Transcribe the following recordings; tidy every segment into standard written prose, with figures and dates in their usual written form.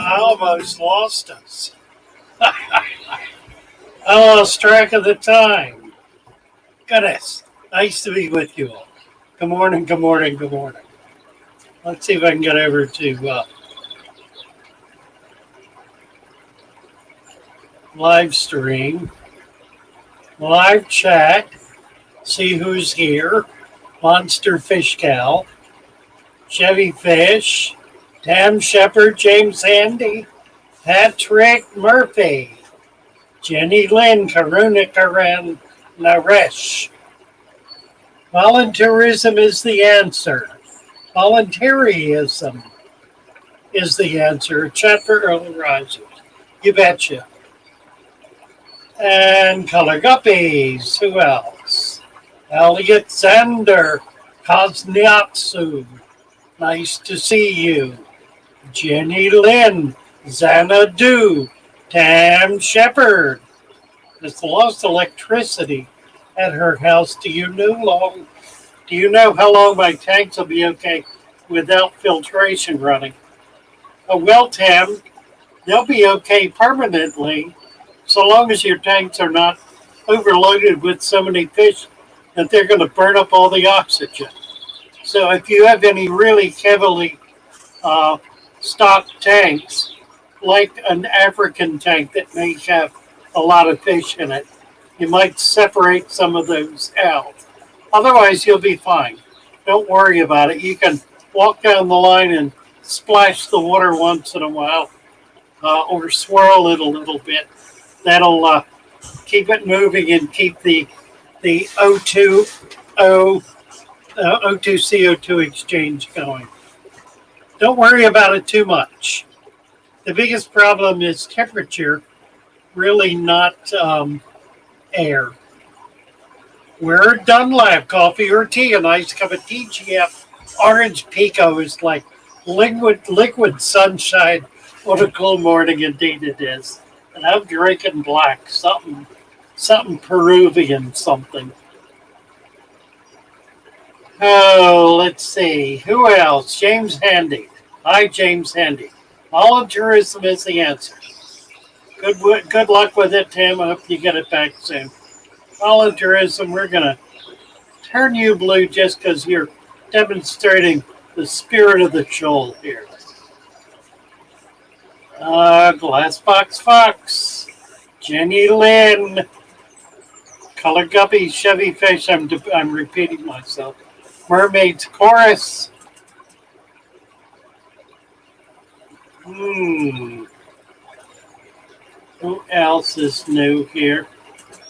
Almost lost us. I lost track of the time. Goodness, nice to be with you all. Good morning, good morning, good morning. Let's see if I can get over to live stream, live chat, see who's here. Monster Fish Cow, Chevy Fish, Tam Shepherd, James Handy, Patrick Murphy, Jenny Lynn, Karuna Karan Naresh. Volunteerism is the answer. Volunteerism is the answer. Chat for early risers. You betcha. And Color Guppies. Who else? Alexander Kosniatsu. Nice to see you. Jenny Lynn, Xanadu, Tam Shepherd. Has lost electricity at her house. Do you know how long my tanks will be okay without filtration running? Oh, well, Tam, they'll be okay permanently so long as your tanks are not overloaded with so many fish that they're going to burn up all the oxygen. So if you have any really heavily stocked tanks, like an African tank that may have a lot of fish in it, you might separate some of those out. Otherwise, you'll be fine. Don't worry about it. You can walk down the line and splash the water once in a while or swirl it a little bit. That'll keep it moving and keep the O2CO2 exchange going. Don't worry about it too much. The biggest problem is temperature, really not air. We're Dunlap, coffee or tea, a nice cup of TGF. Orange Pico is like liquid sunshine on a cool morning, indeed it is. And I'm drinking black, something Peruvian something. Oh, let's see. Who else? James Handy. Hi, James Handy. Volunteerism is the answer. Good luck with it, Tim. I hope you get it back soon. Volunteerism, we're going to turn you blue just because you're demonstrating the spirit of the SHOL here. Glassbox Fox. Jenny Lynn. Color Guppy, Chevy Fish. I'm repeating myself. Mermaid's Chorus. Who else is new here?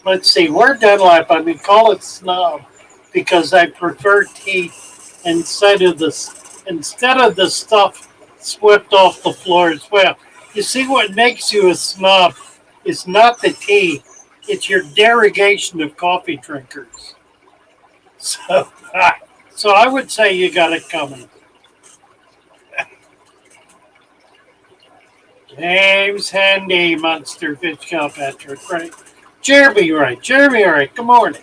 Let's see. We're Dunlap. I mean, call it snob because I prefer tea instead of the stuff swept off the floor as well. You see, what makes you a snob is not the tea; it's your derogation of coffee drinkers. So I would say you got it coming. James Handy, Monster Fish Cow, Patrick, right? Jeremy, right? Jeremy, all right. Good morning.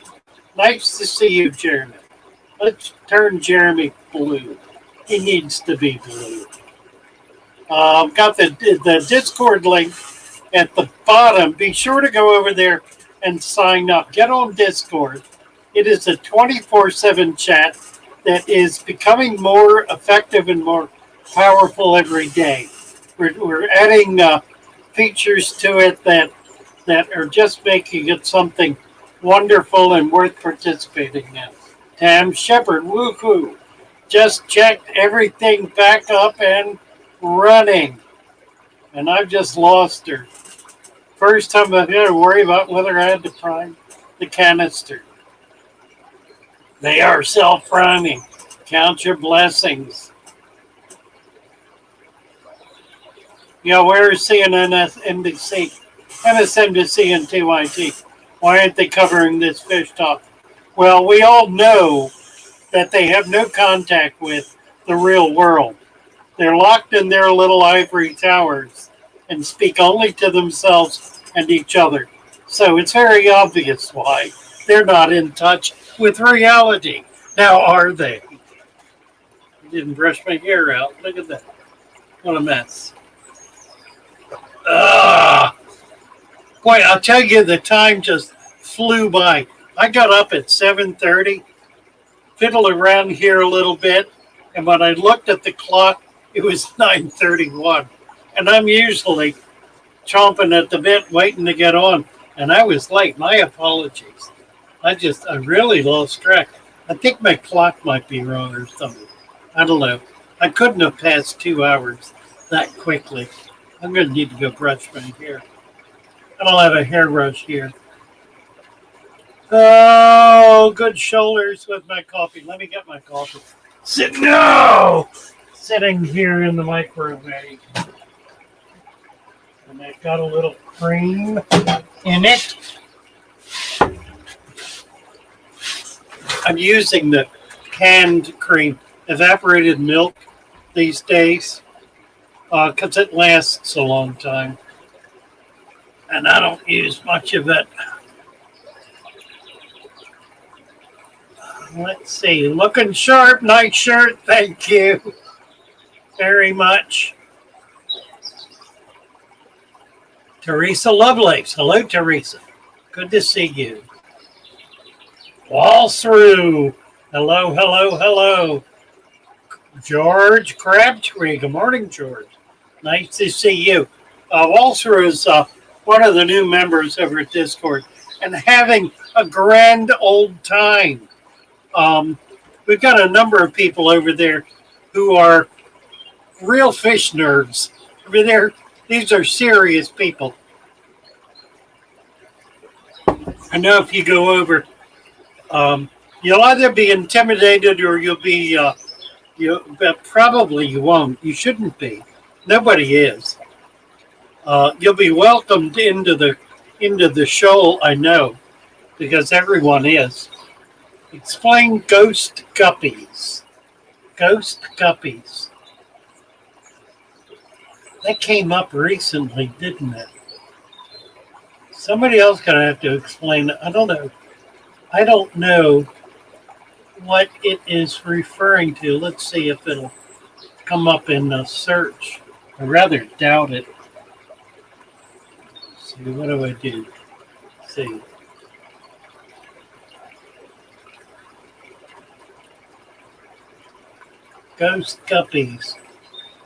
Nice to see you, Jeremy. Let's turn Jeremy blue. He needs to be blue. I've got the Discord link at the bottom. Be sure to go over there and sign up. Get on Discord. It is a 24/7 chat that is becoming more effective and more powerful every day. We're adding features to it that are just making it something wonderful and worth participating in. Tam Shepard, woohoo! Just checked everything back up and running. And I've just lost her. First time I've had to worry about whether I had to prime the canister. They are self-priming. Count your blessings. Yeah, where's CNN, NBC, MSNBC, and TYT? Why aren't they covering this fish talk? Well, we all know that they have no contact with the real world. They're locked in their little ivory towers and speak only to themselves and each other. So it's very obvious why they're not in touch with reality. Now, are they? I didn't brush my hair out. Look at that. What a mess. Boy, I'll tell you, the time just flew by. I got up at 7:30, fiddled around here a little bit, and when I looked at the clock, it was 9:31. And I'm usually chomping at the bit, waiting to get on, and I was late. My apologies. I really lost track. I think my clock might be wrong or something. I don't know. I couldn't have passed 2 hours that quickly. I'm going to need to go brush my hair. I don't have a hairbrush here. Oh, good shoulders with my coffee. Let me get my coffee. Sitting here in the microwave. And I've got a little cream in it. I'm using the canned cream, evaporated milk these days, because it lasts a long time. And I don't use much of it. Let's see. Looking sharp. Nice shirt. Thank you very much. Teresa Lovelace. Hello, Teresa. Good to see you. Wall through. Hello, hello, hello. George Crabtree. Good morning, George. Nice to see you. Walter is one of the new members over at Discord and having a grand old time. We've got a number of people over there who are real fish nerds. Over there, these are serious people. I know if you go over, you'll either be intimidated or you'll be, probably you won't. You shouldn't be. Nobody is. You'll be welcomed into the SHOL, I know, because everyone is. Explain ghost guppies. Ghost guppies. That came up recently, didn't it? Somebody else gonna have to explain it. I don't know. I don't know what it is referring to. Let's see if it'll come up in the search. I rather doubt it. Let's see, what do I do? Let's see. Ghost guppies.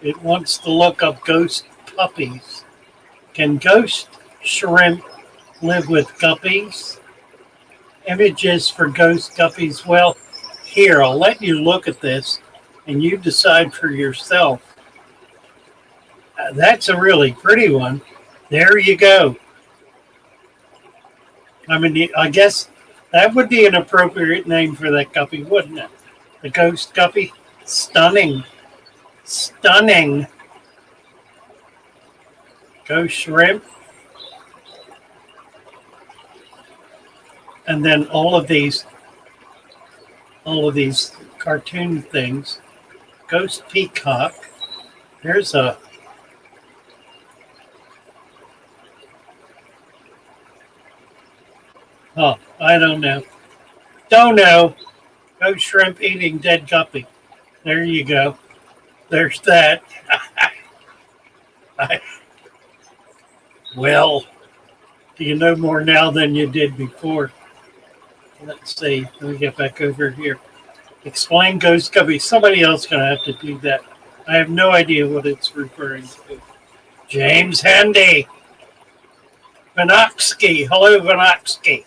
It wants to look up ghost puppies. Can ghost shrimp live with guppies? Images for ghost guppies. Well, here, I'll let you look at this and you decide for yourself. That's a really pretty one. There you go. I mean, I guess that would be an appropriate name for that guppy, wouldn't it? The ghost guppy. Stunning. Stunning. Ghost shrimp. And then all of these cartoon things. Ghost peacock. There's a I don't know. Don't know. Go shrimp eating dead guppy. There you go. There's that. I, well, do you know more now than you did before? Let's see. Let me get back over here. Explain Ghost Guppy. Somebody else going to have to do that. I have no idea what it's referring to. James Handy. Vanoksky. Hello, Vanoksky.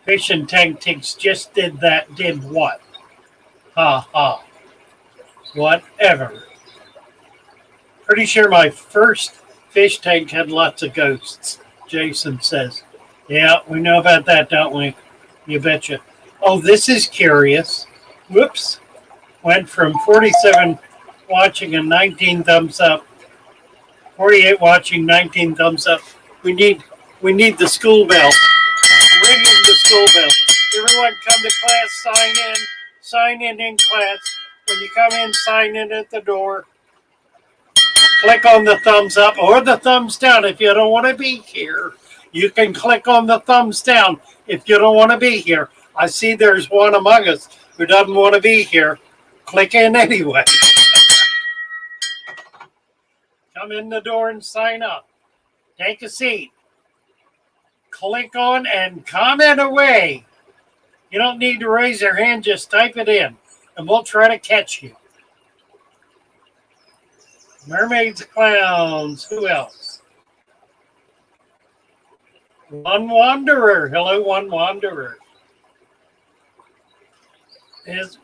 Fishing Tactics just did that. Did what? Ha ha. Whatever. Pretty sure my first fish tank had lots of ghosts, Jason says. Yeah, we know about that, don't we? You betcha. Oh, this is curious. Whoops. Went from 47 watching and 19 thumbs up. 48 watching, 19 thumbs up. We need the school bell. Ringing the school bell. Everyone come to class, sign in. Sign in class. When you come in, sign in at the door. Click on the thumbs up or the thumbs down if you don't want to be here. You can click on the thumbs down if you don't want to be here. I see there's one among us who doesn't want to be here. Click in anyway. Come in the door and sign up. Take a seat. Click on and comment away. You don't need to raise your hand, just type it in, and we'll try to catch you. Mermaids, clowns, who else? One Wanderer. Hello, One Wanderer. Is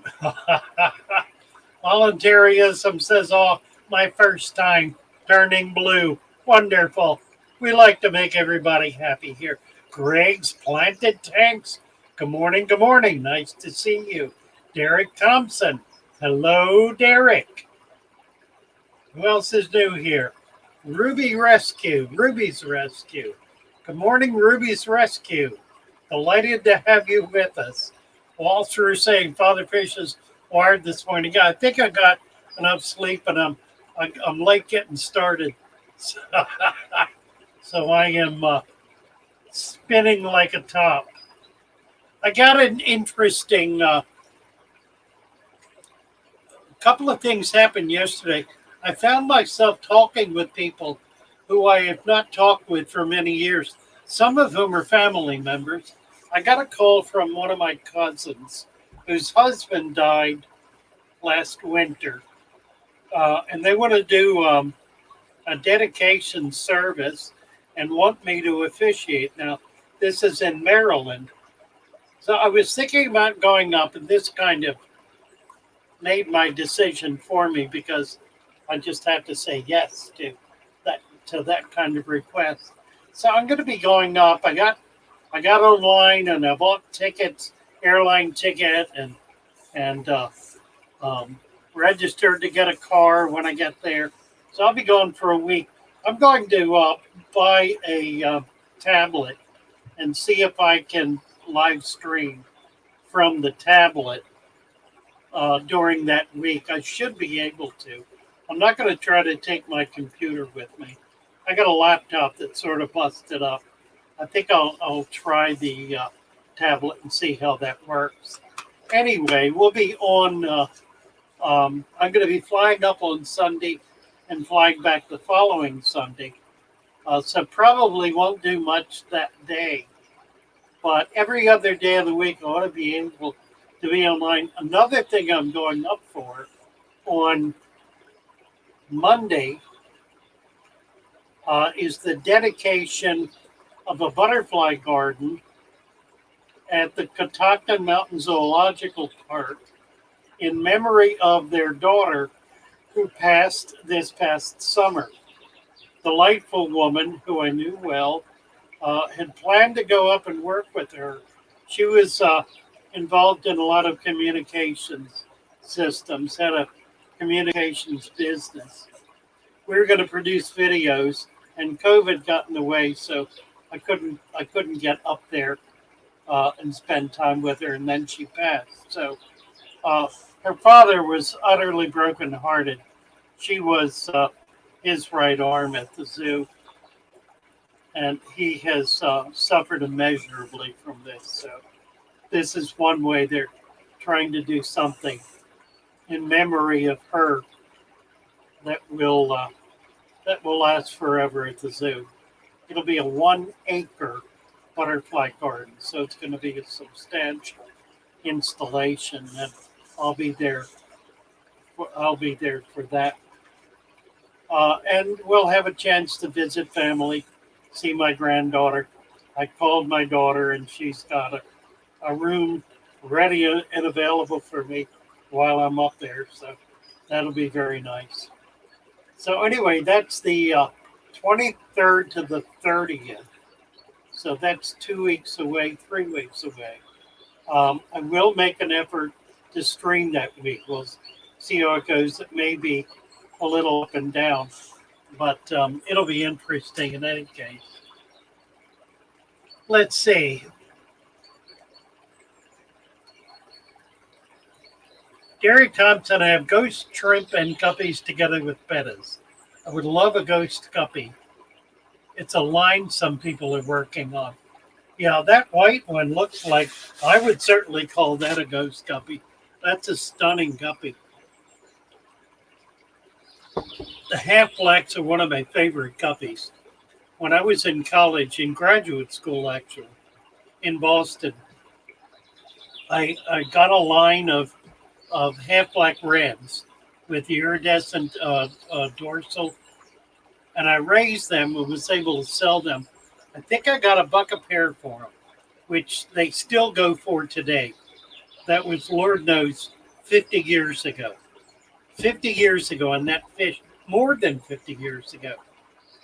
voluntarism says, oh, my first time turning blue. Wonderful. We like to make everybody happy here. Greg's Planted Tanks. Good morning, good morning. Nice to see you. Derek Thompson. Hello, Derek. Who else is new here? Ruby's Rescue. Good morning, Ruby's Rescue. Delighted to have you with us. Walter is saying Father Fish is wired this morning. I think I got enough sleep, and I'm late getting started. So I am spinning like a top. I got an interesting couple of things happened yesterday. I found myself talking with people who I have not talked with for many years, some of whom are family members. I got a call from one of my cousins whose husband died last winter, and they want to do a dedication service and want me to officiate. Now, this is in Maryland. So I was thinking about going up, and this kind of made my decision for me because I just have to say yes to that kind of request. So I'm going to be going up. I got online and I bought tickets, airline ticket, and registered to get a car when I get there. So I'll be going for a week. I'm going to buy a tablet and see if I can live stream from the tablet during that week. I should be able to. I'm not going to try to take my computer with me. I got a laptop that's sort of busted up. I think I'll try the tablet and see how that works. Anyway, we'll be on. I'm going to be flying up on Sunday and flying back the following Sunday. So probably won't do much that day. But every other day of the week, I ought to be able to be online. Another thing I'm going up for on Monday is the dedication of a butterfly garden at the Katakana Mountain Zoological Park in memory of their daughter who passed this past summer. Delightful woman who I knew well, had planned to go up and work with her. She was involved in a lot of communications systems, had a communications business. We were going to produce videos, and COVID got in the way, so I couldn't get up there and spend time with her, and then she passed. So her father was utterly brokenhearted. She was his right arm at the zoo. and he has suffered immeasurably from this. So this is one way they're trying to do something in memory of her that will last forever at the zoo. It'll be a 1 acre butterfly garden, so it's going to be a substantial installation, and I'll be there. I'll be there for that, and we'll have a chance to visit family, see my granddaughter. I called my daughter, and she's got a room ready and available for me while I'm up there, so that'll be very nice. So anyway, that's the 23rd to the 30th. So that's 2 weeks away, 3 weeks away. I will make an effort to stream that week. We'll see how it goes. It may be a little up and down, but it'll be interesting in any case. Let's see. Gary Thompson, I have ghost shrimp and guppies together with bettas. I would love a ghost guppy. It's a line some people are working on. Yeah, that white one looks like, I would certainly call that a ghost guppy. That's a stunning guppy. The half blacks are one of my favorite guppies. When I was in college, in graduate school actually, in Boston, I got a line of half black reds with iridescent dorsal, and I raised them and was able to sell them. I think I got $1 a pair for them, which they still go for today. That was, Lord knows, 50 years ago. 50 years ago, and that fish, more than 50 years ago.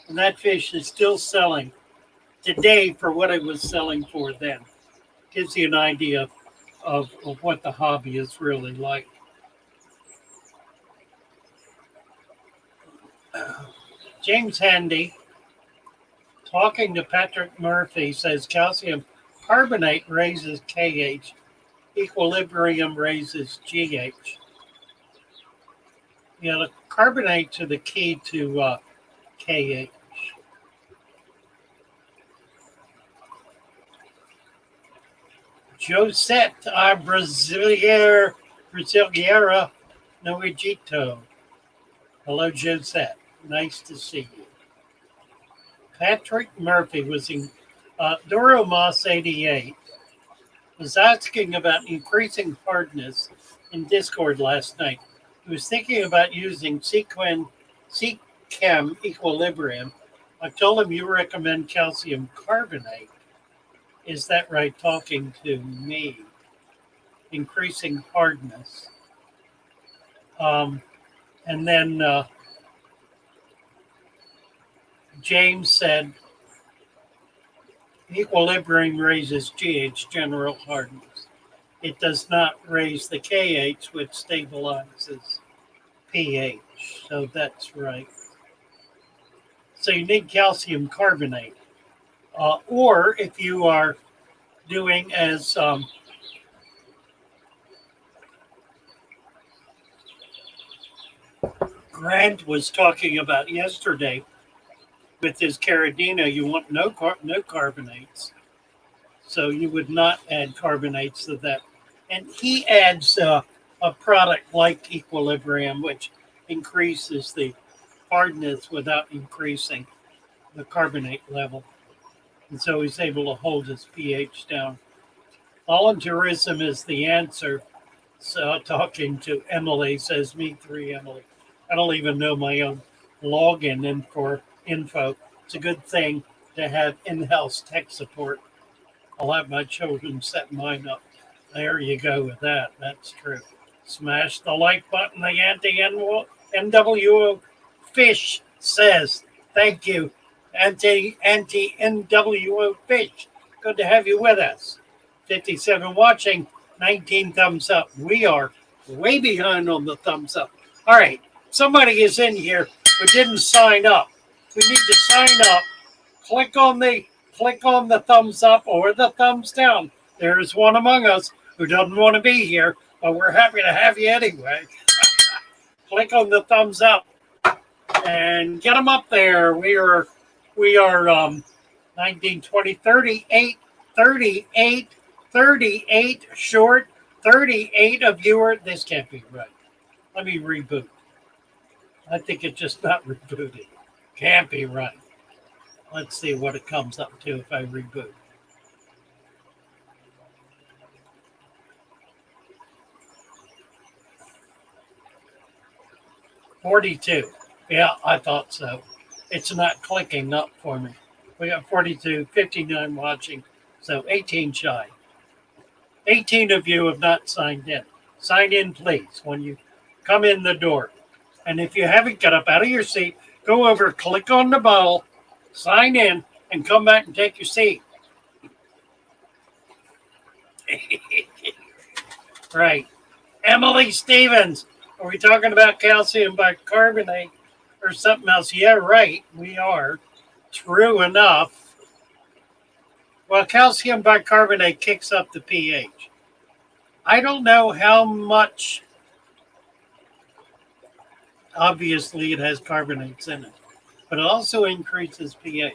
And that fish is still selling today for what it was selling for then. Gives you an idea of what the hobby is really like. James Handy, talking to Patrick Murphy, says calcium carbonate raises KH, equilibrium raises GH. Yeah, the carbonates are the key to KH. Josette Brasileira Noegito. Hello, Josette. Nice to see you. Patrick Murphy was in Doro Moss 88 was asking about increasing hardness in Discord last night. He was thinking about using Seachem equilibrium. I told him you recommend calcium carbonate. Is that right? Talking to me. Increasing hardness. And then James said, equilibrium raises GH, general hardness. It does not raise the KH, which stabilizes pH. So that's right. So you need calcium carbonate. Or if you are doing as Grant was talking about yesterday with his Caridina, you want no carbonates. So you would not add carbonates to that. And he adds a product like equilibrium, which increases the hardness without increasing the carbonate level. And so he's able to hold his pH down. Volunteerism is the answer. So talking to Emily, says me 3 Emily. I don't even know my own login in for info. It's a good thing to have in-house tech support. I'll have my children set mine up. There you go with that. That's true. Smash the like button. The anti-NWO fish says, thank you, anti-NWO fish. Good to have you with us. 57 watching, 19 thumbs up. We are way behind on the thumbs up. All right, somebody is in here who didn't sign up. We need to sign up. Click on the thumbs up or the thumbs down. There's one among us who doesn't want to be here, but we're happy to have you anyway. Click on the thumbs up and get them up there. We are 19, 20, 38, 38, 38 short, 38 a viewer. This can't be right. Let me reboot. I think it's just not rebooted. Can't be right. Let's see what it comes up to if I reboot. $42. Yeah, I thought so. It's not clicking up for me. We got 42, 59 watching, so 18 shy. 18 of you have not signed in. Sign in, please, when you come in the door. And if you haven't got up out of your seat, go over, click on the ball, sign in, and come back and take your seat. Right. Emily Stevens, are we talking about calcium bicarbonate or something else? Yeah, right, we are. True enough. Well, calcium bicarbonate kicks up the pH. I don't know how much. Obviously, it has carbonates in it, but it also increases pH.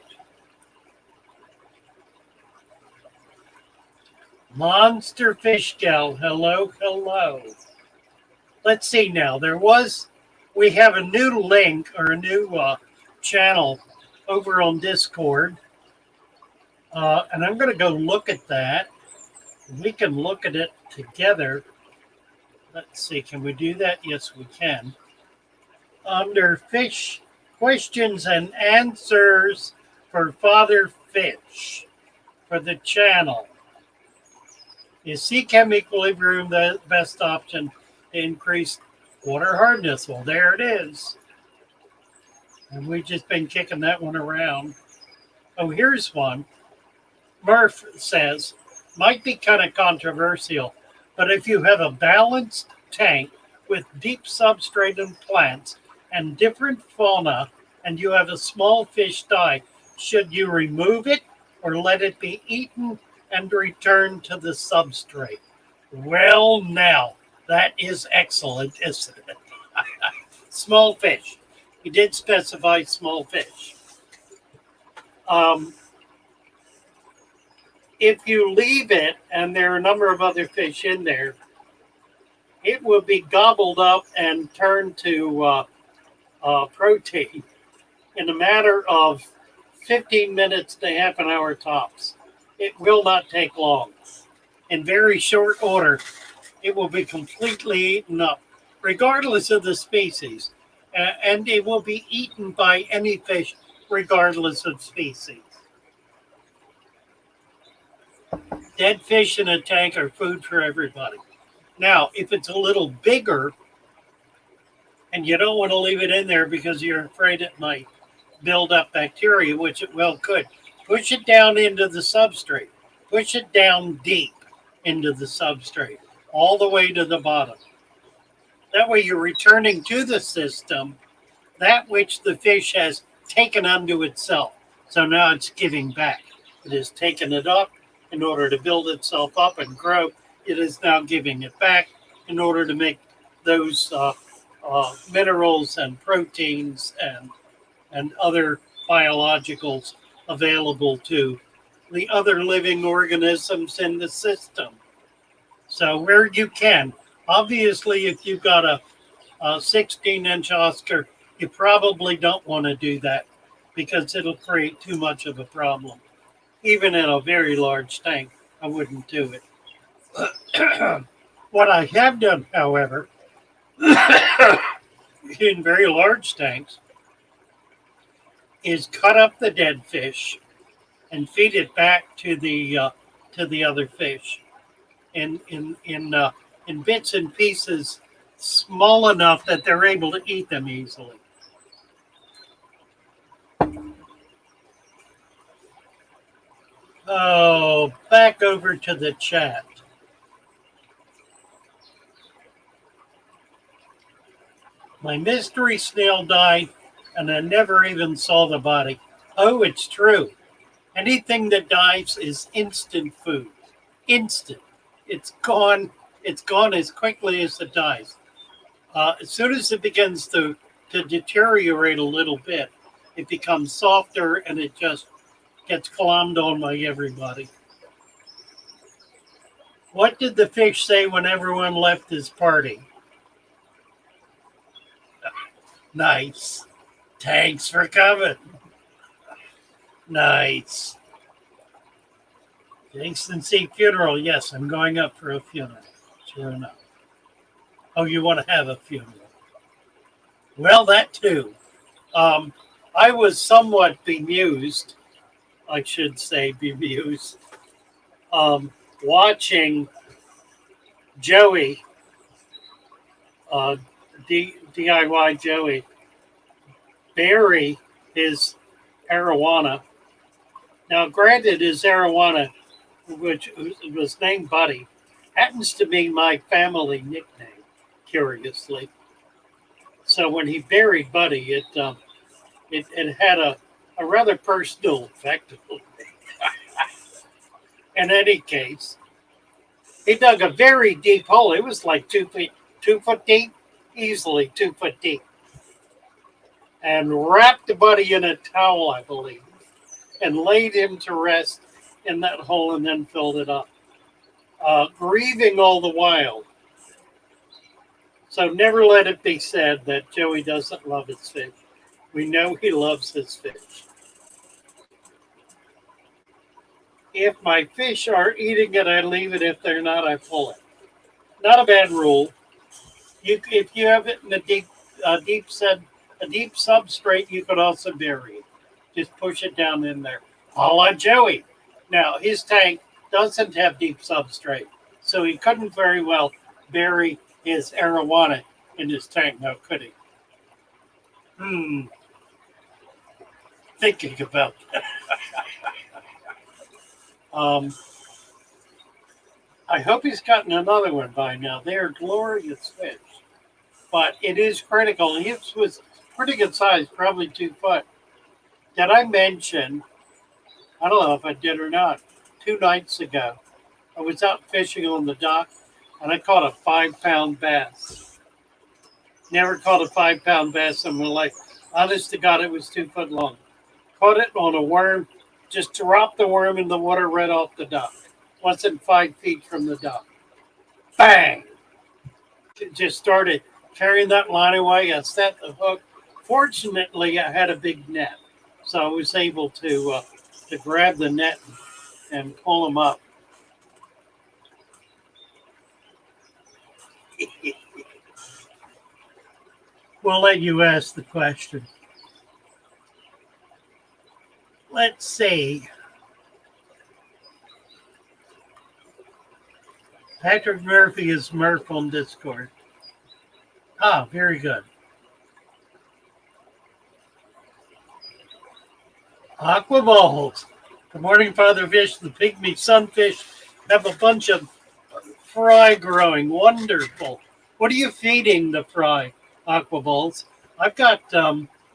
Monster Fish Gal, hello, hello. Let's see now. We have a new link or a new channel over on Discord, and I'm going to go look at that. We can look at it together. Let's see, can we do that? Yes, we can. Under Fish Questions and Answers for Father Fish for the channel. Is sea chem equilibrium the best option to increase water hardness? Well, there it is. And we've just been kicking that one around. Oh, here's one. Murph says, might be kind of controversial, but if you have a balanced tank with deep substrate and plants and different fauna, and you have a small fish die, should you remove it or let it be eaten and return to the substrate? Well, now, that is excellent, isn't it? Small fish. He did specify small fish. If you leave it, and there are a number of other fish in there, it will be gobbled up and turned to protein in a matter of 15 minutes to half an hour tops. It will not take long. In very short order, it will be completely eaten up, regardless of the species. And it will be eaten by any fish, regardless of species. Dead fish in a tank are food for everybody. Now, if it's a little bigger, and you don't want to leave it in there because you're afraid it might build up bacteria, which it well could, push it down into the substrate. Push it down deep into the substrate, all the way to the bottom. That way you're returning to the system that which the fish has taken unto itself. So now it's giving back. It has taken it up in order to build itself up and grow. It is now giving it back in order to make those minerals and proteins and other biologicals available to the other living organisms in the system. So where you can, obviously, if you've got a 16-inch Oscar, you probably don't want to do that because it'll create too much of a problem. Even in a very large tank, I wouldn't do it. What I have done, however, in very large tanks, is cut up the dead fish and feed it back to the other fish in bits and pieces small enough that they're able to eat them easily. Oh, back over to the chat. My mystery snail died, and I never even saw the body. Oh, it's true. Anything that dies is instant food. Instant. It's gone. It's gone as quickly as it dies. As soon as it begins to deteriorate a little bit, it becomes softer and it just gets clommed on by everybody. What did the fish say when everyone left his party? Nice. Thanks for coming. Nice. Jason C. funeral. Yes, I'm going up for a funeral. Sure enough. Oh, you want to have a funeral? Well, that too. I was somewhat bemused, I should say bemused, watching Joey, DIY Joey, bury his arowana. Now, granted, his arowana, which was named Buddy, happens to be my family nickname, curiously. So when he buried Buddy, it had a rather personal effect on me. In any case, he dug a very deep hole. It was like 2 foot deep, easily 2 foot deep, and wrapped the Buddy in a towel, I believe, and laid him to rest in that hole and then filled it up, grieving all the while. So never let it be said that Joey doesn't love his fish. We know he loves his fish. If my fish are eating it, I leave it. If they're not, I pull it. Not a bad rule. If you have it in a deep substrate, you could also bury it. Just push it down in there. A la Joey. Now, his tank doesn't have deep substrate, so he couldn't very well bury his arowana in his tank, now could he? Thinking about that. I hope he's gotten another one by now. They are glorious fish, but it is critical. He was pretty good size, probably 2 foot. Did I mention, I don't know if I did or not, 2 nights ago, I was out fishing on the dock and I caught a 5-pound bass. Never caught a 5-pound bass in my life. Honest to God, it was 2 foot long. Caught it on a worm, just dropped the worm in the water right off the dock. Wasn't 5 feet from the dock. Bang! It just started carrying that line away. I set the hook. Fortunately, I had a big net, so I was able to grab the net and pull him up. We'll let you ask the question. Let's see. Patrick Murphy is Murph on Discord. Ah, very good. Aquaballs. Good morning, Father Fish. The pygmy sunfish have a bunch of fry growing. Wonderful. What are you feeding the fry, Aquaballs? I've got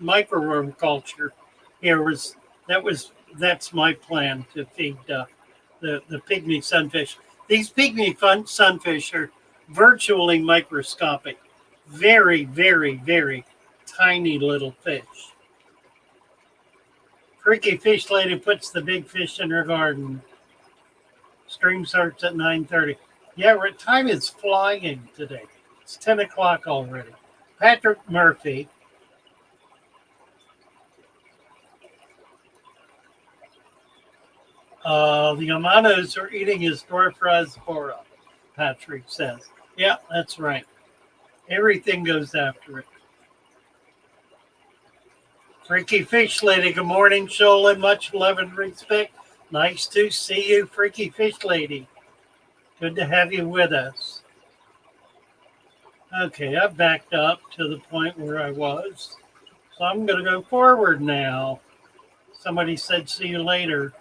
microworm culture here. That's my plan to feed the pygmy sunfish. These pygmy sunfish are virtually microscopic. Very, very, very tiny little fish. Freaky Fish Lady puts the big fish in her garden. Stream starts at 9:30. Yeah, time is flying today. It's 10 o'clock already. Patrick Murphy. The Amanos are eating his dwarf rasbora, Patrick says. Yeah, that's right. Everything goes after it. Freaky Fish Lady, good morning, SHOL, and much love and respect. Nice to see you, Freaky Fish Lady. Good to have you with us. Okay, I've backed up to the point where I was. So I'm going to go forward now. Somebody said, see you later.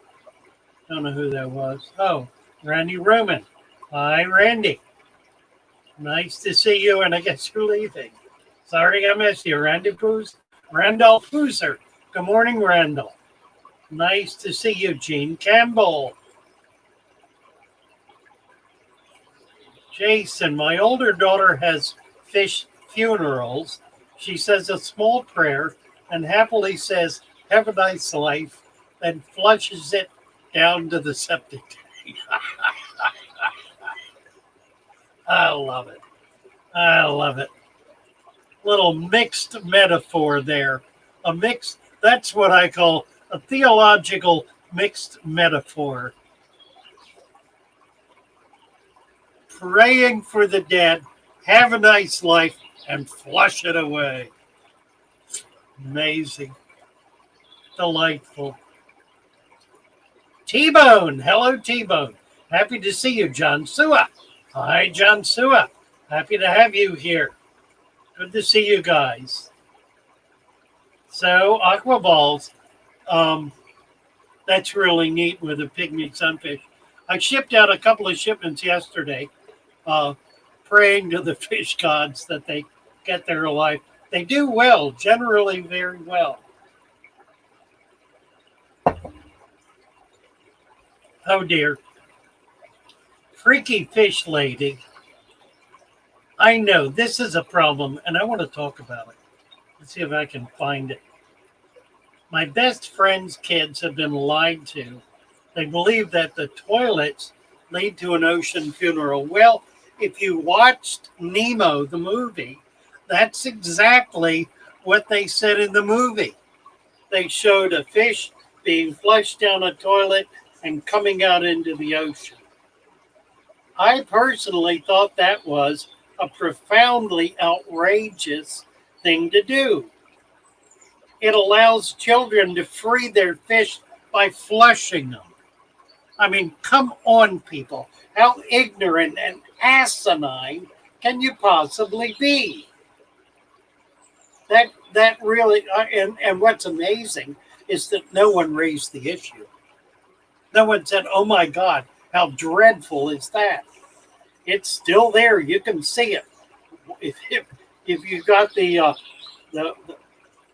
Don't know who that was. Oh, Randy Roman. Hi, Randy. Nice to see you, and I guess you're leaving. Sorry I missed you, Randall Pooser. Good morning, Randall. Nice to see you, Gene Campbell. Jason, my older daughter has fish funerals. She says a small prayer and happily says, have a nice life. then flushes it down to the septic tank. I love it. I love it. Little mixed metaphor there. That's what I call a theological mixed metaphor. Praying for the dead, have a nice life, and flush it away. Amazing. Delightful. T-Bone. Hello, T-Bone. Happy to see you, John Sua. Hi, John Sua. Happy to have you here. Good to see you guys. So, aqua balls. That's really neat with a pygmy sunfish. I shipped out a couple of shipments yesterday, praying to the fish gods that they get their life. They do well, generally very well. Oh dear. Freaky fish lady. I know this is a problem and I want to talk about it. Let's see if I can find it. My best friend's kids have been lied to. They believe that the toilets lead to an ocean funeral. Well, if you watched Nemo, the movie, that's exactly what they said in the movie. They showed a fish being flushed down a toilet and coming out into the ocean. I personally thought that was a profoundly outrageous thing to do. It allows children to free their fish by flushing them. I mean, come on, people. How ignorant and asinine can you possibly be? That really, and what's amazing is that no one raised the issue. No one said, oh my God, how dreadful is that? It's still there. You can see it. If you've got the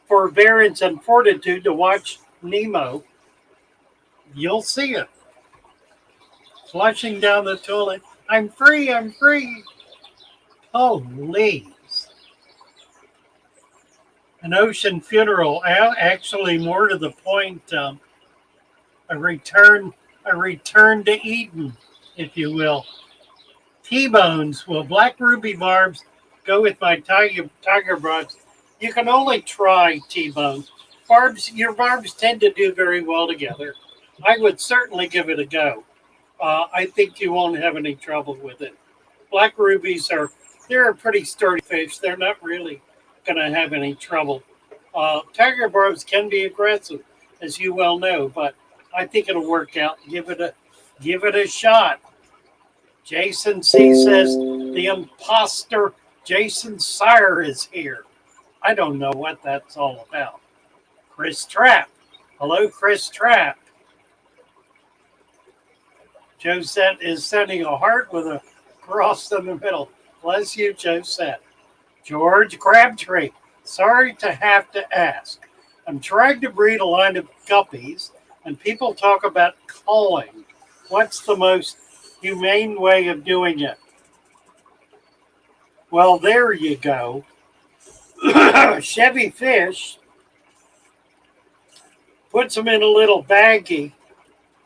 forbearance and fortitude to watch Nemo, you'll see it. Flushing down the toilet. I'm free. I'm free. Please. An ocean funeral. Actually, more to the point, a return to Eden, if you will. T-bones. Will black ruby barbs go with my tiger barbs? You can only try, T-bones. Your barbs tend to do very well together. I would certainly give it a go. I think you won't have any trouble with it. Black rubies they're a pretty sturdy fish. They're not really going to have any trouble. Tiger barbs can be aggressive, as you well know, but I think it'll work out. Give it a shot. Jason C says the imposter Jason Sire is here. I don't know what that's all about. Chris Trapp. Hello, Chris Trapp. Josette is sending a heart with a cross in the middle. Bless you, Josette. George Crabtree. Sorry to have to ask. I'm trying to breed a line of guppies, and people talk about culling. What's the most humane way of doing it? Well, there you go. Chevy Fish puts them in a little baggie,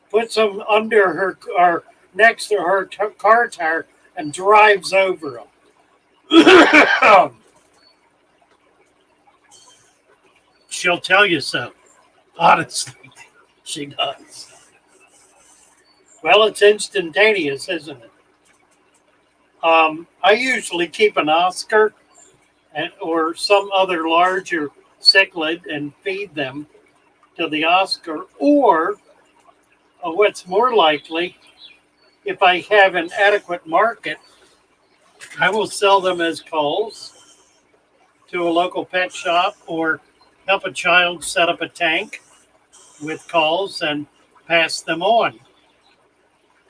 puts them under her or next to her car tire, and drives over them. She'll tell you so. Honestly, she does. Well, it's instantaneous, isn't it? I usually keep an Oscar or some other larger cichlid and feed them to the Oscar. Or what's more likely, if I have an adequate market, I will sell them as culls to a local pet shop or help a child set up a tank with culls and pass them on.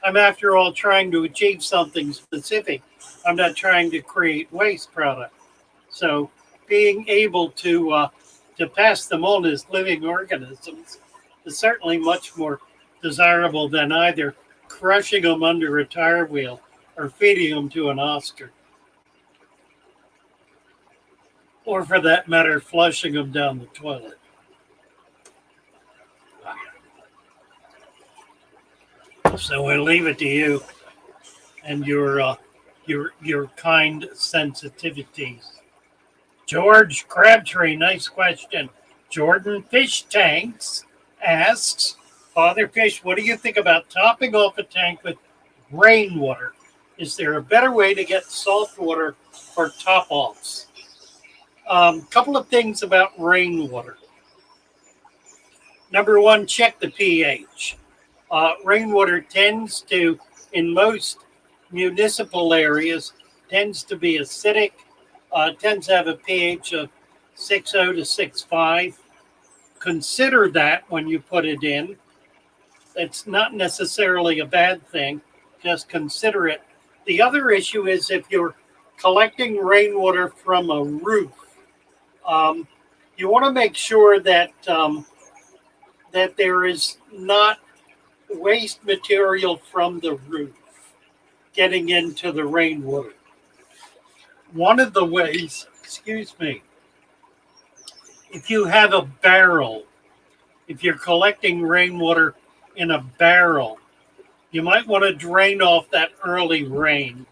I'm, after all, trying to achieve something specific. I'm not trying to create waste product. So being able to pass them on as living organisms is certainly much more desirable than either crushing them under a tire wheel or feeding them to an Oscar. Or for that matter, flushing them down the toilet. So I leave it to you and your kind sensitivities. George Crabtree, nice question. Jordan Fish Tanks asks, Father Fish, what do you think about topping off a tank with rainwater? Is there a better way to get salt water for top offs? Couple of things about rainwater. Number one, check the pH. Rainwater tends to, in most municipal areas, tends to be acidic, tends to have a pH of 6.0 to 6.5. Consider that when you put it in. It's not necessarily a bad thing. Just consider it. The other issue is if you're collecting rainwater from a roof, you want to make sure that that there is not waste material from the roof getting into the rainwater. One of the ways, if you have a barrel, if you're collecting rainwater in a barrel, you might want to drain off that early rain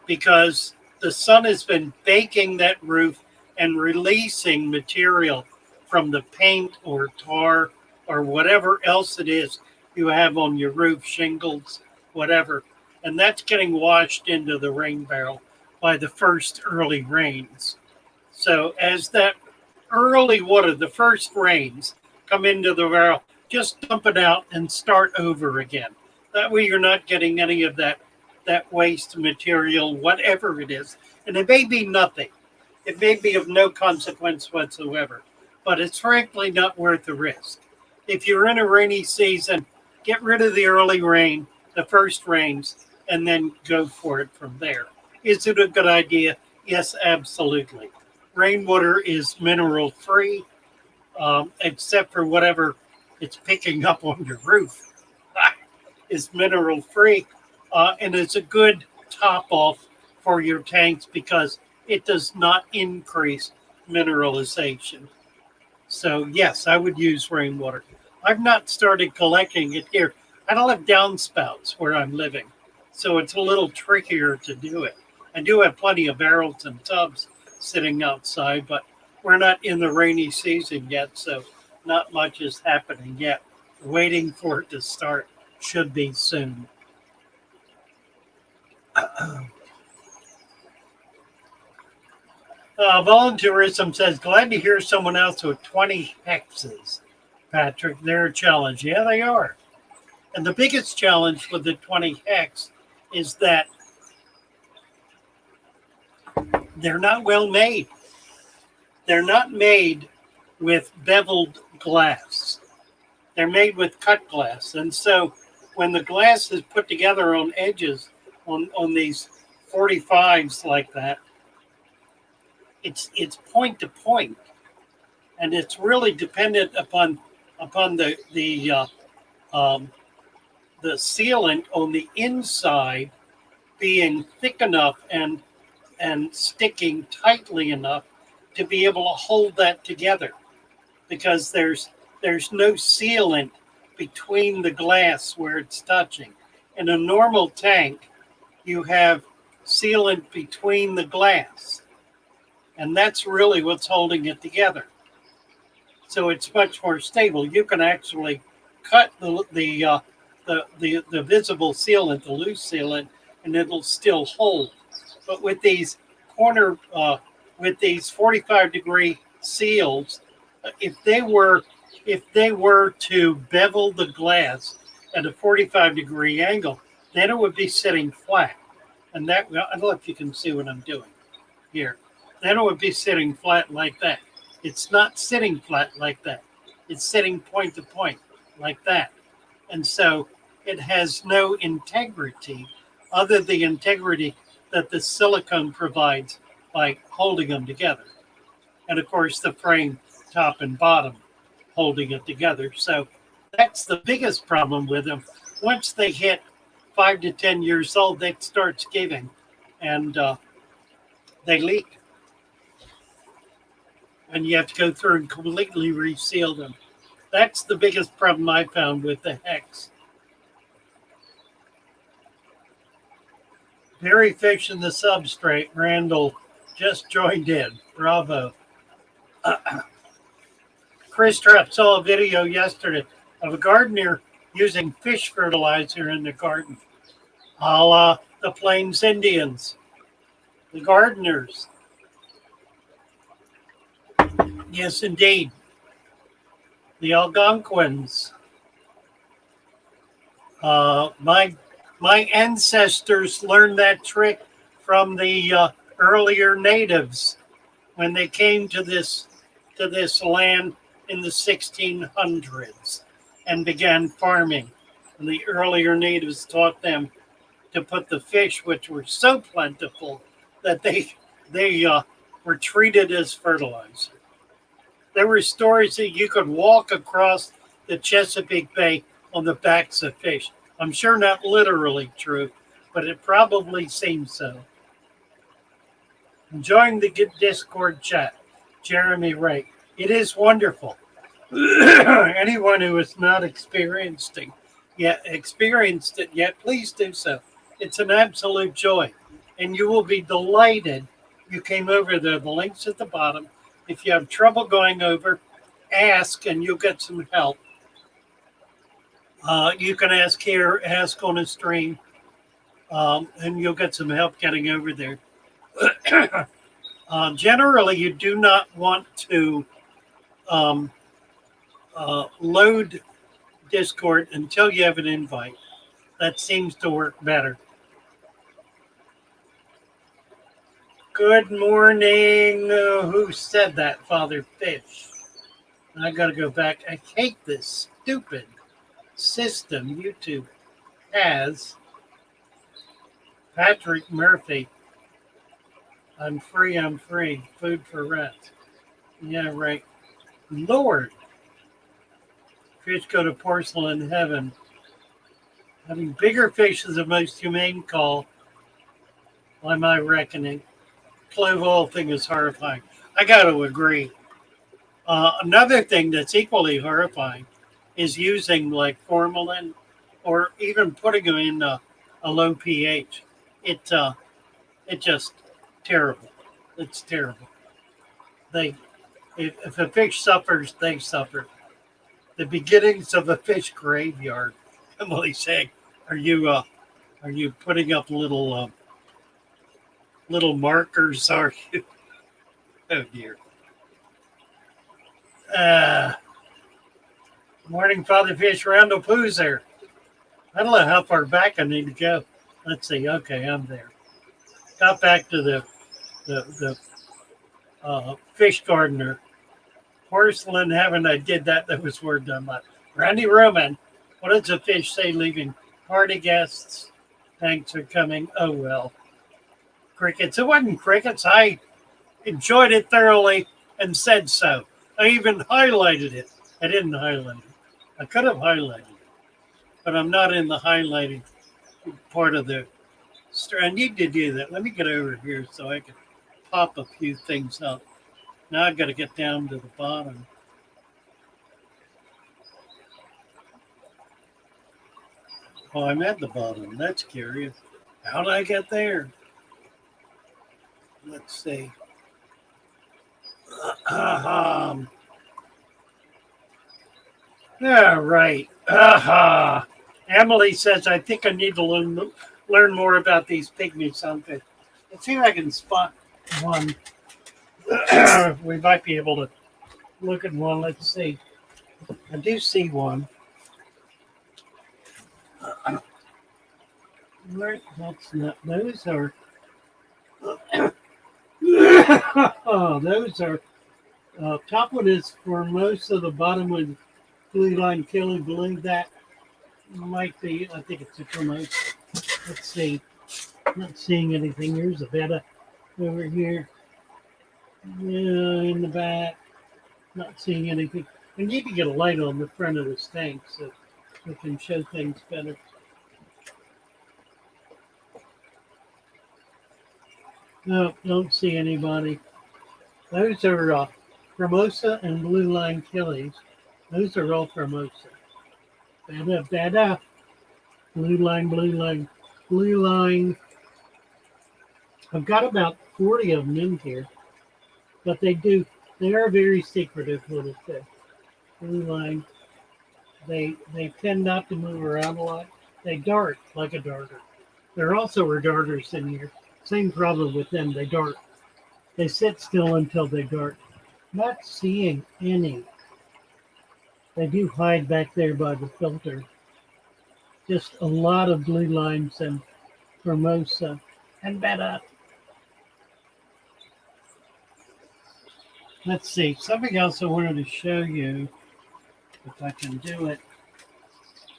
because the sun has been baking that roof and releasing material from the paint or tar or whatever else it is you have on your roof, shingles, whatever. And that's getting washed into the rain barrel by the first early rains. So as that early water, the first rains, come into the barrel, just dump it out and start over again. That way you're not getting any of that waste material, whatever it is. And it may be nothing. It may be of no consequence whatsoever, but it's frankly not worth the risk. If you're in a rainy season, get rid of the early rain, the first rains, and then go for it from there. Is it a good idea? Yes, absolutely. Rainwater is mineral free, except for whatever it's picking up on your roof. Is mineral free, and it's a good top off for your tanks because it does not increase mineralization. So yes, I would use rainwater. I've not started collecting it here. I don't have downspouts where I'm living, so it's a little trickier to do it. I do have plenty of barrels and tubs sitting outside, but we're not in the rainy season yet, so not much is happening yet. Waiting for it to start. Should be soon. Volunteerism says, glad to hear someone else with 20 hexes. Patrick, they're a challenge. Yeah, they are. And the biggest challenge with the 20 hex is that they're not well made. They're not made with beveled glass. They're made with cut glass. And so when the glass is put together on edges on these 45s like that, it's point to point. And it's really dependent upon the sealant on the inside being thick enough and sticking tightly enough to be able to hold that together, because there's no sealant between the glass where it's touching. In a normal tank, you have sealant between the glass, and that's really what's holding it together. So it's much more stable. You can actually cut the visible sealant, the loose sealant, and it'll still hold. But with these with these 45-degree seals, if they were to bevel the glass at a 45-degree angle, then it would be sitting flat. And that, I don't know if you can see what I'm doing here. Then it would be sitting flat like that. It's not sitting flat like that. It's sitting point to point like that. And so it has no integrity other than the integrity that the silicone provides by holding them together. And of course, the frame, top and bottom, holding it together. So that's the biggest problem with them. Once they hit 5 to 10 years old, they start giving and they leak. And you have to go through and completely reseal them. That's the biggest problem I found with the hex Hairy fish in the substrate. Randall just joined in. Bravo. Chris Trapp saw a video yesterday of a gardener using fish fertilizer in the garden, a la the Plains Indians, the gardeners. Yes, indeed. The Algonquins. My ancestors learned that trick from the earlier natives when they came to this land in the 1600s and began farming. And the earlier natives taught them to put the fish, which were so plentiful that they were treated as fertilizer. There were stories that you could walk across the Chesapeake Bay on the backs of fish. I'm sure not literally true, but it probably seems so. Enjoying the Discord chat, Jeremy Ray. It is wonderful. Anyone who has not experienced it yet, please do so. It's an absolute joy, and you will be delighted you came over there. The link's at the bottom. If you have trouble going over, ask, and you'll get some help. You can ask here, ask on a stream, and you'll get some help getting over there. Generally, you do not want to load Discord until you have an invite. That seems to work better. Good morning. Who said that, Father Fish? I got to go back. I hate this stupid system YouTube has. Patrick Murphy. I'm free. Food for rent. Yeah, right. Lord. Fish go to porcelain heaven. Having bigger fish is the most humane call, by my reckoning. Clove oil thing is horrifying. I got to agree. Another thing that's equally horrifying is using like formalin or even putting them in a low pH. It's just terrible. It's terrible. If a fish suffers, they suffer. The beginnings of a fish graveyard. Emily's saying, are you putting up little markers? Are you? Oh dear. Morning, Father Fish. Randall Pooh's there. I don't know how far back I need to go. Let's see. Okay, I'm there. Got back to the fish gardener. Porcelain heaven. I did that. That was word done by Randy Roman. What does a fish say leaving? Party guests. Thanks for coming. Oh well. Crickets. It wasn't crickets. I enjoyed it thoroughly and said so. I even highlighted it. I didn't highlight it. I could have highlighted it, but I'm not in the highlighting part of the story. I need to do that. Let me get over here so I can pop a few things up. Now I've got to get down to the bottom. Oh, I'm at the bottom. That's curious. How did I get there? Let's see. All right. Emily says, I think I need to learn more about these pygmy sunfish. Let's see if I can spot one. We might be able to look at one. Let's see. I do see one. That's not. Those are. Those are. Top one is Formosa. The bottom one, blue line killing. Believe that might be. I think it's a Formosa. Let's see. Not seeing anything. Here's a betta over here. Yeah, in the back. Not seeing anything. I need to get a light on the front of this tank so we can show things better. No, don't see anybody. Those are Formosa and blue line killies. Those are all Formosa. Betta. Blue line. I've got about 40 of them in here, but they are very secretive little fish. Blue line, they tend not to move around a lot. They dart like a darter. There also are darters in here. Same problem with them, they dart. They sit still until they dart. Not seeing any. They do hide back there by the filter. Just a lot of blue lines and Formosa and Betta. Let's see, something else I wanted to show you, if I can do it.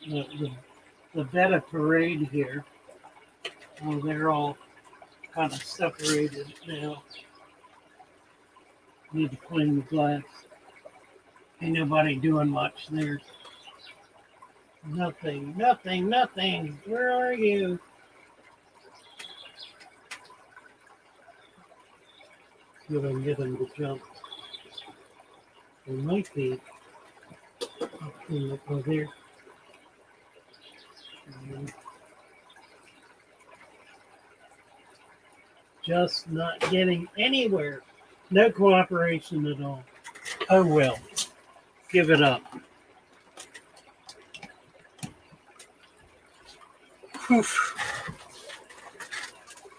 The Betta parade here. Oh, they're all kind of separated now. Need to clean the glass. Ain't nobody doing much there. Nothing. Where are you? See if I can get them to jump. There might be. Oh, there. Just not getting anywhere. No cooperation at all. Oh well. Give it up. Whew.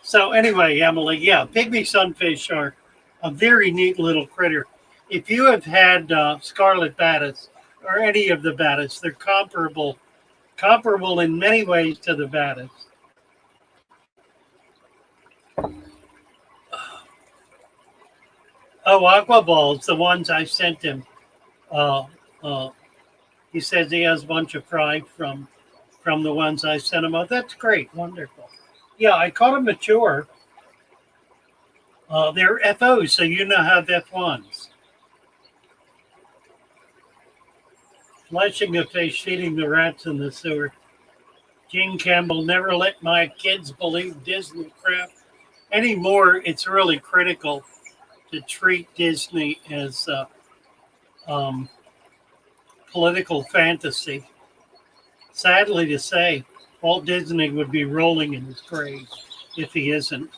So anyway, Emily, yeah, pygmy sunfish are a very neat little critter. If you have had scarlet battas or any of the battas, they're comparable in many ways to the battas. Oh, aqua balls, the ones I sent him. He says he has a bunch of fry from the ones I sent him. Oh, that's great, wonderful. Yeah, I caught them mature. They're FOs, so you know how F1s. Fleshing a fish, feeding the rats in the sewer. Gene Campbell, never let my kids believe Disney crap. Anymore, it's really critical to treat Disney as political fantasy. Sadly to say, Walt Disney would be rolling in his grave if he isn't.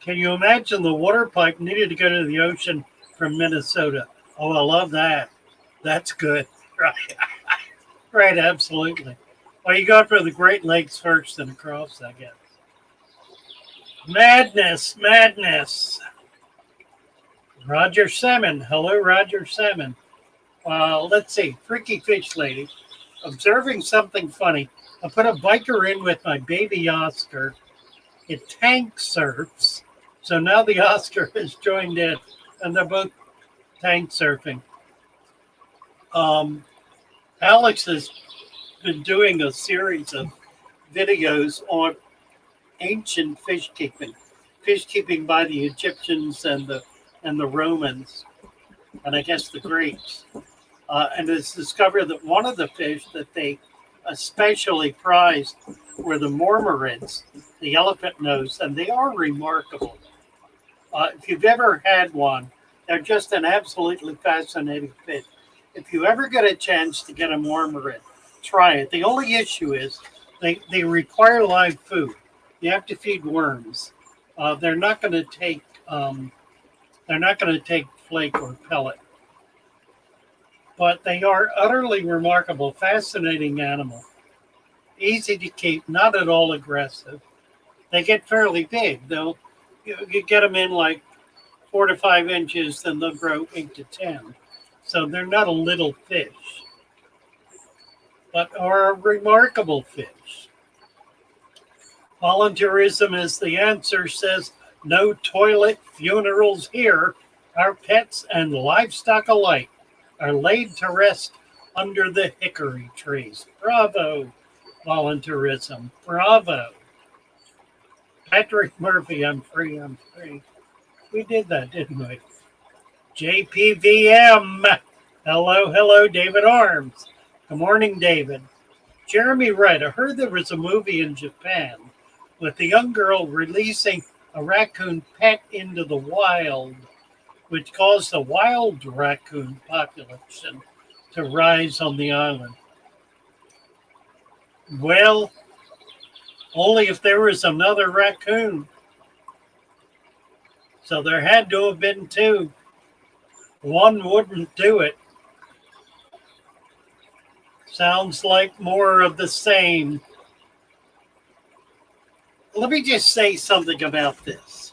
Can you imagine the water pipe needed to go to the ocean from Minnesota? Oh, I love that. That's good. Right. Right, absolutely. Well, you go for the Great Lakes first and across, I guess. Madness. Roger Salmon. Hello, Roger Salmon. Let's see. Freaky Fish Lady. Observing something funny. I put a biker in with my baby Oscar. It tank surfs. So now the Oscar has joined in, and they're both tank surfing. Alex has been doing a series of videos on ancient fish keeping by the Egyptians and the Romans, and I guess the Greeks. And has discovered that one of the fish that they especially prized were the mormyrids, the elephant nose, and they are remarkable. If you've ever had one, they're just an absolutely fascinating fish. If you ever get a chance to get a mormyrid, try it. The only issue is they require live food. You have to feed worms. They're not going to take flake or pellet. But they are utterly remarkable, fascinating animal. Easy to keep, not at all aggressive. They get fairly big, though. You get them in like 4 to 5 inches, then they'll grow 8 to 10. So they're not a little fish, but are a remarkable fish. Volunteerism is the answer, says no toilet funerals here. Our pets and livestock alike are laid to rest under the hickory trees. Bravo, volunteerism. Bravo. Patrick Murphy, I'm free. We did that, didn't we? JPVM. Hello, David Arms. Good morning, David. Jeremy Wright, I heard there was a movie in Japan with the young girl releasing a raccoon pet into the wild, which caused the wild raccoon population to rise on the island. Well, only if there was another raccoon So there had to have been two. One wouldn't do it. Sounds like more of the same. Let me just say something about this.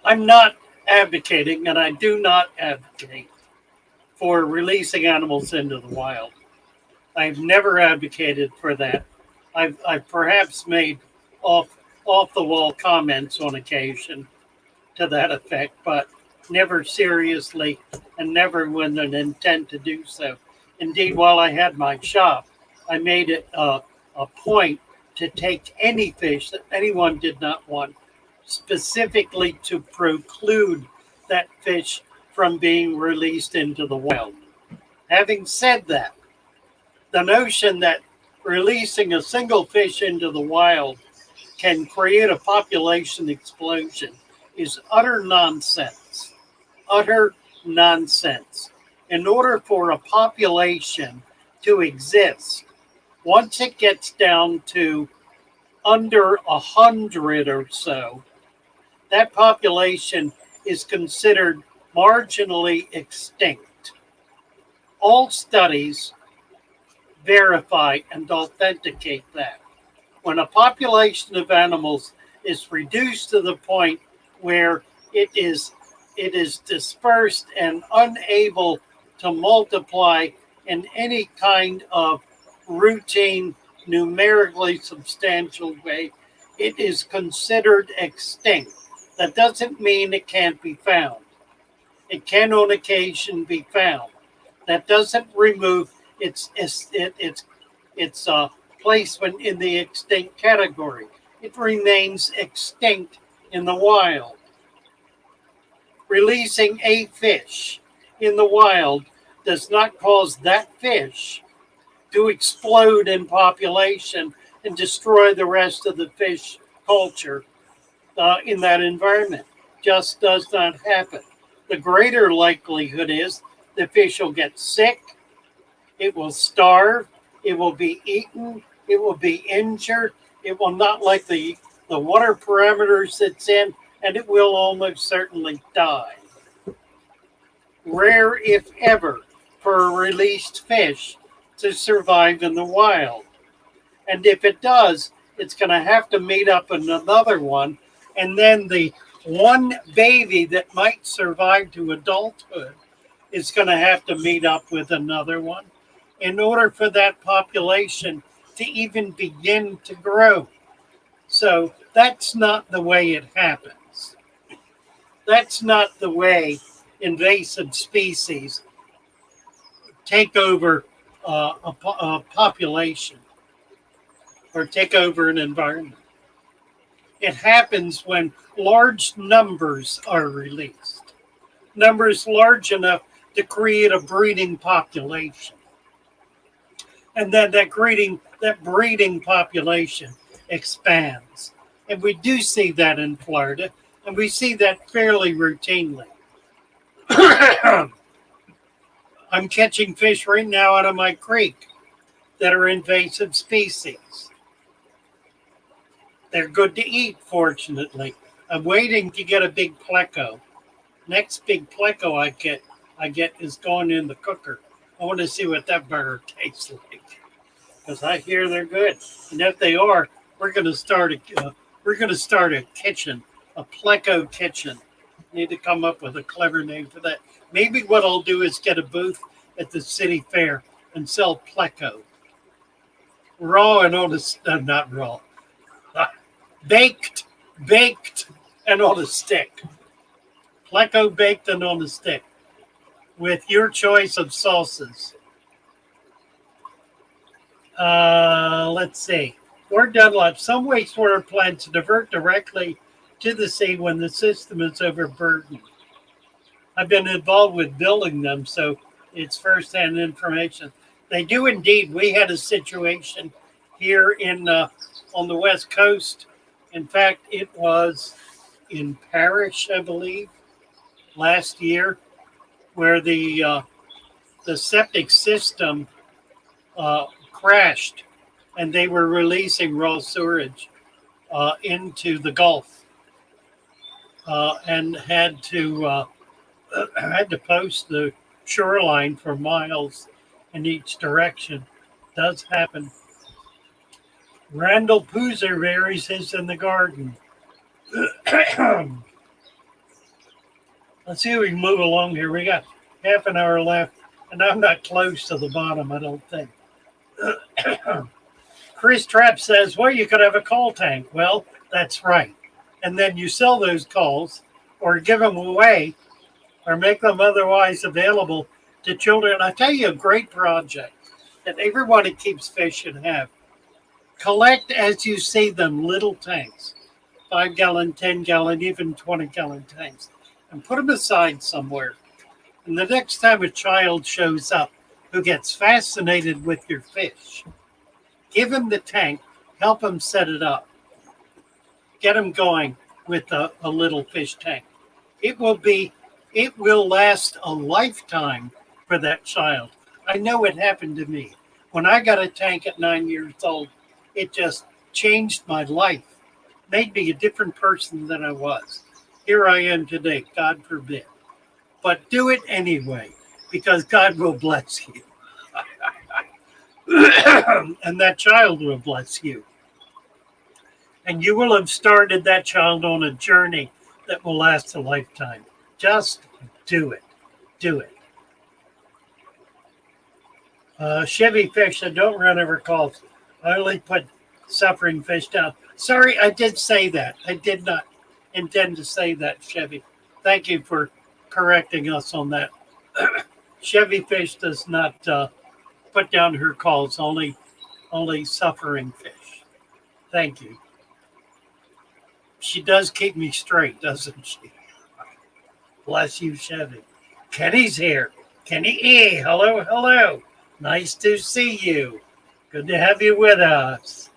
I'm not advocating, and I do not advocate for releasing animals into the wild. I've never advocated for that. I've perhaps made off the wall comments on occasion to that effect, but never seriously and never with an intent to do so. Indeed, while I had my shop, I made it a point to take any fish that anyone did not want, specifically to preclude that fish from being released into the wild. Having said that, the notion that releasing a single fish into the wild can create a population explosion is utter nonsense. Utter nonsense. In order for a population to exist, once it gets down to under 100 or so, that population is considered marginally extinct. All studies verify and authenticate that. When a population of animals is reduced to the point where it is dispersed and unable to multiply in any kind of routine, numerically substantial way, it is considered extinct. That doesn't mean it can't be found. It can on occasion be found. That doesn't remove its placement in the extinct category. It remains extinct in the wild. Releasing a fish in the wild does not cause that fish to explode in population and destroy the rest of the fish culture in that environment. Just does not happen. The greater likelihood is the fish will get sick, it will starve, it will be eaten, it will be injured, it will not like the water parameters it's in, and it will almost certainly die. Rare, if ever, for a released fish to survive in the wild. And if it does, it's going to have to meet up with another one, and then the one baby that might survive to adulthood is going to have to meet up with another one in order for that population to even begin to grow. So that's not the way it happens. That's not the way invasive species take over a population or take over an environment. It happens when large numbers are released, numbers large enough to create a breeding population. And then that breeding population expands. And we do see that in Florida, and we see that fairly routinely. I'm catching fish right now out of my creek that are invasive species. They're good to eat, fortunately. I'm waiting to get a big pleco. Next big pleco I get is going in the cooker. I want to see what that burger tastes like, because I hear they're good. And if they are, we're going to start a kitchen, a pleco kitchen. Need to come up with a clever name for that. Maybe what I'll do is get a booth at the city fair and sell pleco, raw and on a not raw, baked and on a stick. Pleco baked and on a stick, with your choice of sauces. Let's see. Ward Dunlop, some wastewater plants divert directly to the sea when the system is overburdened. I've been involved with building them, so it's firsthand information. They do indeed. We had a situation here on the West Coast. In fact, it was in Parrish, I believe, last year, where the septic system crashed, and they were releasing raw sewage into the Gulf. and had to post the shoreline for miles in each direction. Does happen. Randall Poozer varies his in the garden. Let's see if we can move along here. We got half an hour left, and I'm not close to the bottom, I don't think. Chris Trapp says, well, you could have a call tank. Well, that's right. And then you sell those calls or give them away or make them otherwise available to children. I tell you, a great project that everyone that keeps fish should have. Collect as you see them little tanks, 5-gallon, 10-gallon, even 20-gallon tanks, and put them aside somewhere. And the next time a child shows up who gets fascinated with your fish, give him the tank, help him set it up, get him going with a little fish tank. It will last a lifetime for that child. I know it happened to me. When I got a tank at 9 years old, it just changed my life, made me a different person than I was. Here I am today, God forbid. But do it anyway, because God will bless you. And that child will bless you. And you will have started that child on a journey that will last a lifetime. Just do it. Do it. Chevy fish that don't run over calls. I only put suffering fish down. Sorry, I did say that. I did not intend to say that, Chevy. Thank you for correcting us on that. Chevy fish does not put down her calls, only suffering fish. Thank you. She does keep me straight, doesn't she? Bless you, Chevy. Kenny's here. Kenny E. Hello, hello. Nice to see you. Good to have you with us.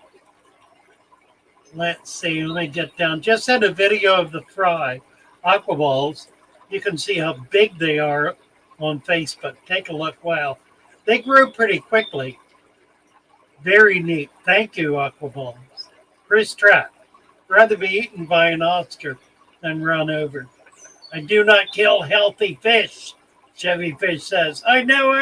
Let's see. Let me get down. Just had a video of the fry aqua balls. You can see how big they are on Facebook. Take a look. Wow. They grew pretty quickly. Very neat. Thank you, aqua balls. Chris Trapp. Rather be eaten by an Oscar than run over. I do not kill healthy fish, Chevy Fish says. I know.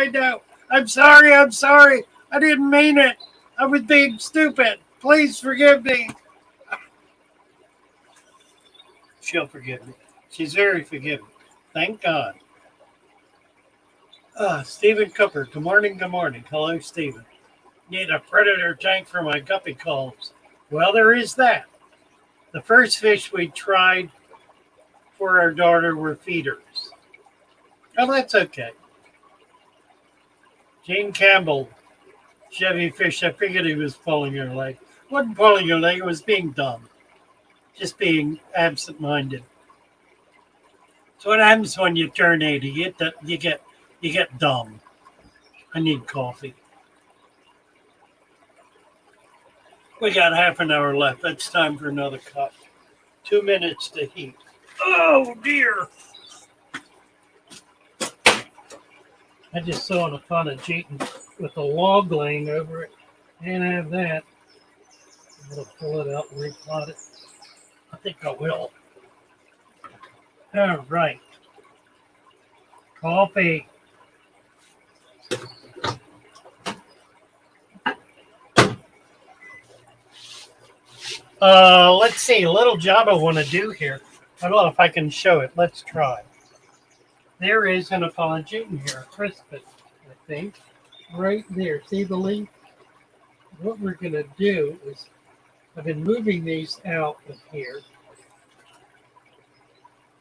I'm sorry. I didn't mean it. I was being stupid. Please forgive me. She'll forgive me. She's very forgiving. Thank God. Stephen Cooper. Good morning. Hello, Stephen. Need a predator tank for my guppy calls. Well, there is that. The first fish we tried for our daughter were feeders. Oh, that's okay. Jane Campbell, Chevy Fish, I figured he was pulling her leg. Wasn't pulling her leg, it was being dumb. Just being absent-minded. So what happens when you turn 80? You get dumb. I need coffee. We got half an hour left. That's time for another cup. 2 minutes to heat. Oh, dear. I just saw a cottage eaten with a log laying over it. Can't have that. I'm going to pull it out and repot it. I think I will. All right. Coffee. Let's see, a little job I want to do here. I don't know if I can show it. Let's try. There is an apology in here, crispet, I think, right there. See the leaf? What we're going to do is, I've been moving these out of here.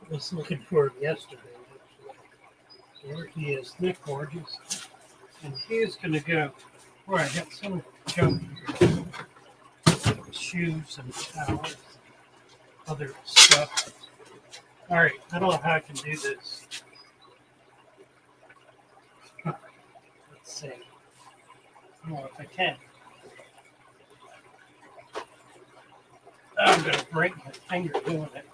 I was looking for him yesterday. There he is. Isn't that gorgeous? And he is going to go, where I have some junk here. Shoes and towels, other stuff. All right, I don't know how I can do this. Let's see. I don't know if I can. I'm going to break my finger doing it.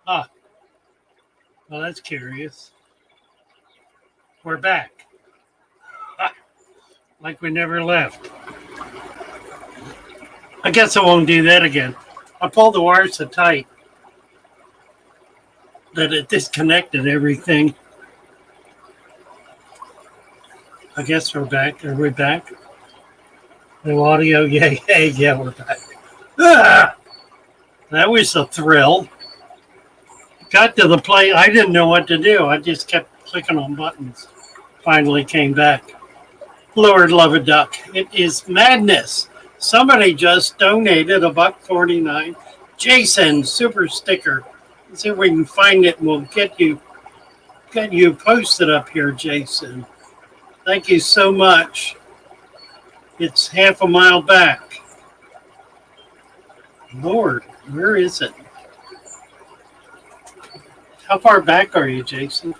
Ah, well, that's curious. We're back. Ah, like we never left. I guess I won't do that again. I pulled the wires so tight that it disconnected everything. I guess we're back. Are we back? No audio? Yeah, we're back. Ah, that was a thrill. Got to the play. I didn't know what to do. I just kept clicking on buttons. Finally came back. Lord love a duck. It is madness. Somebody just donated $1.49. Jason, super sticker. Let's see if we can find it and we'll get you posted up here, Jason. Thank you so much. It's half a mile back. Lord, where is it? How far back are you, Jason?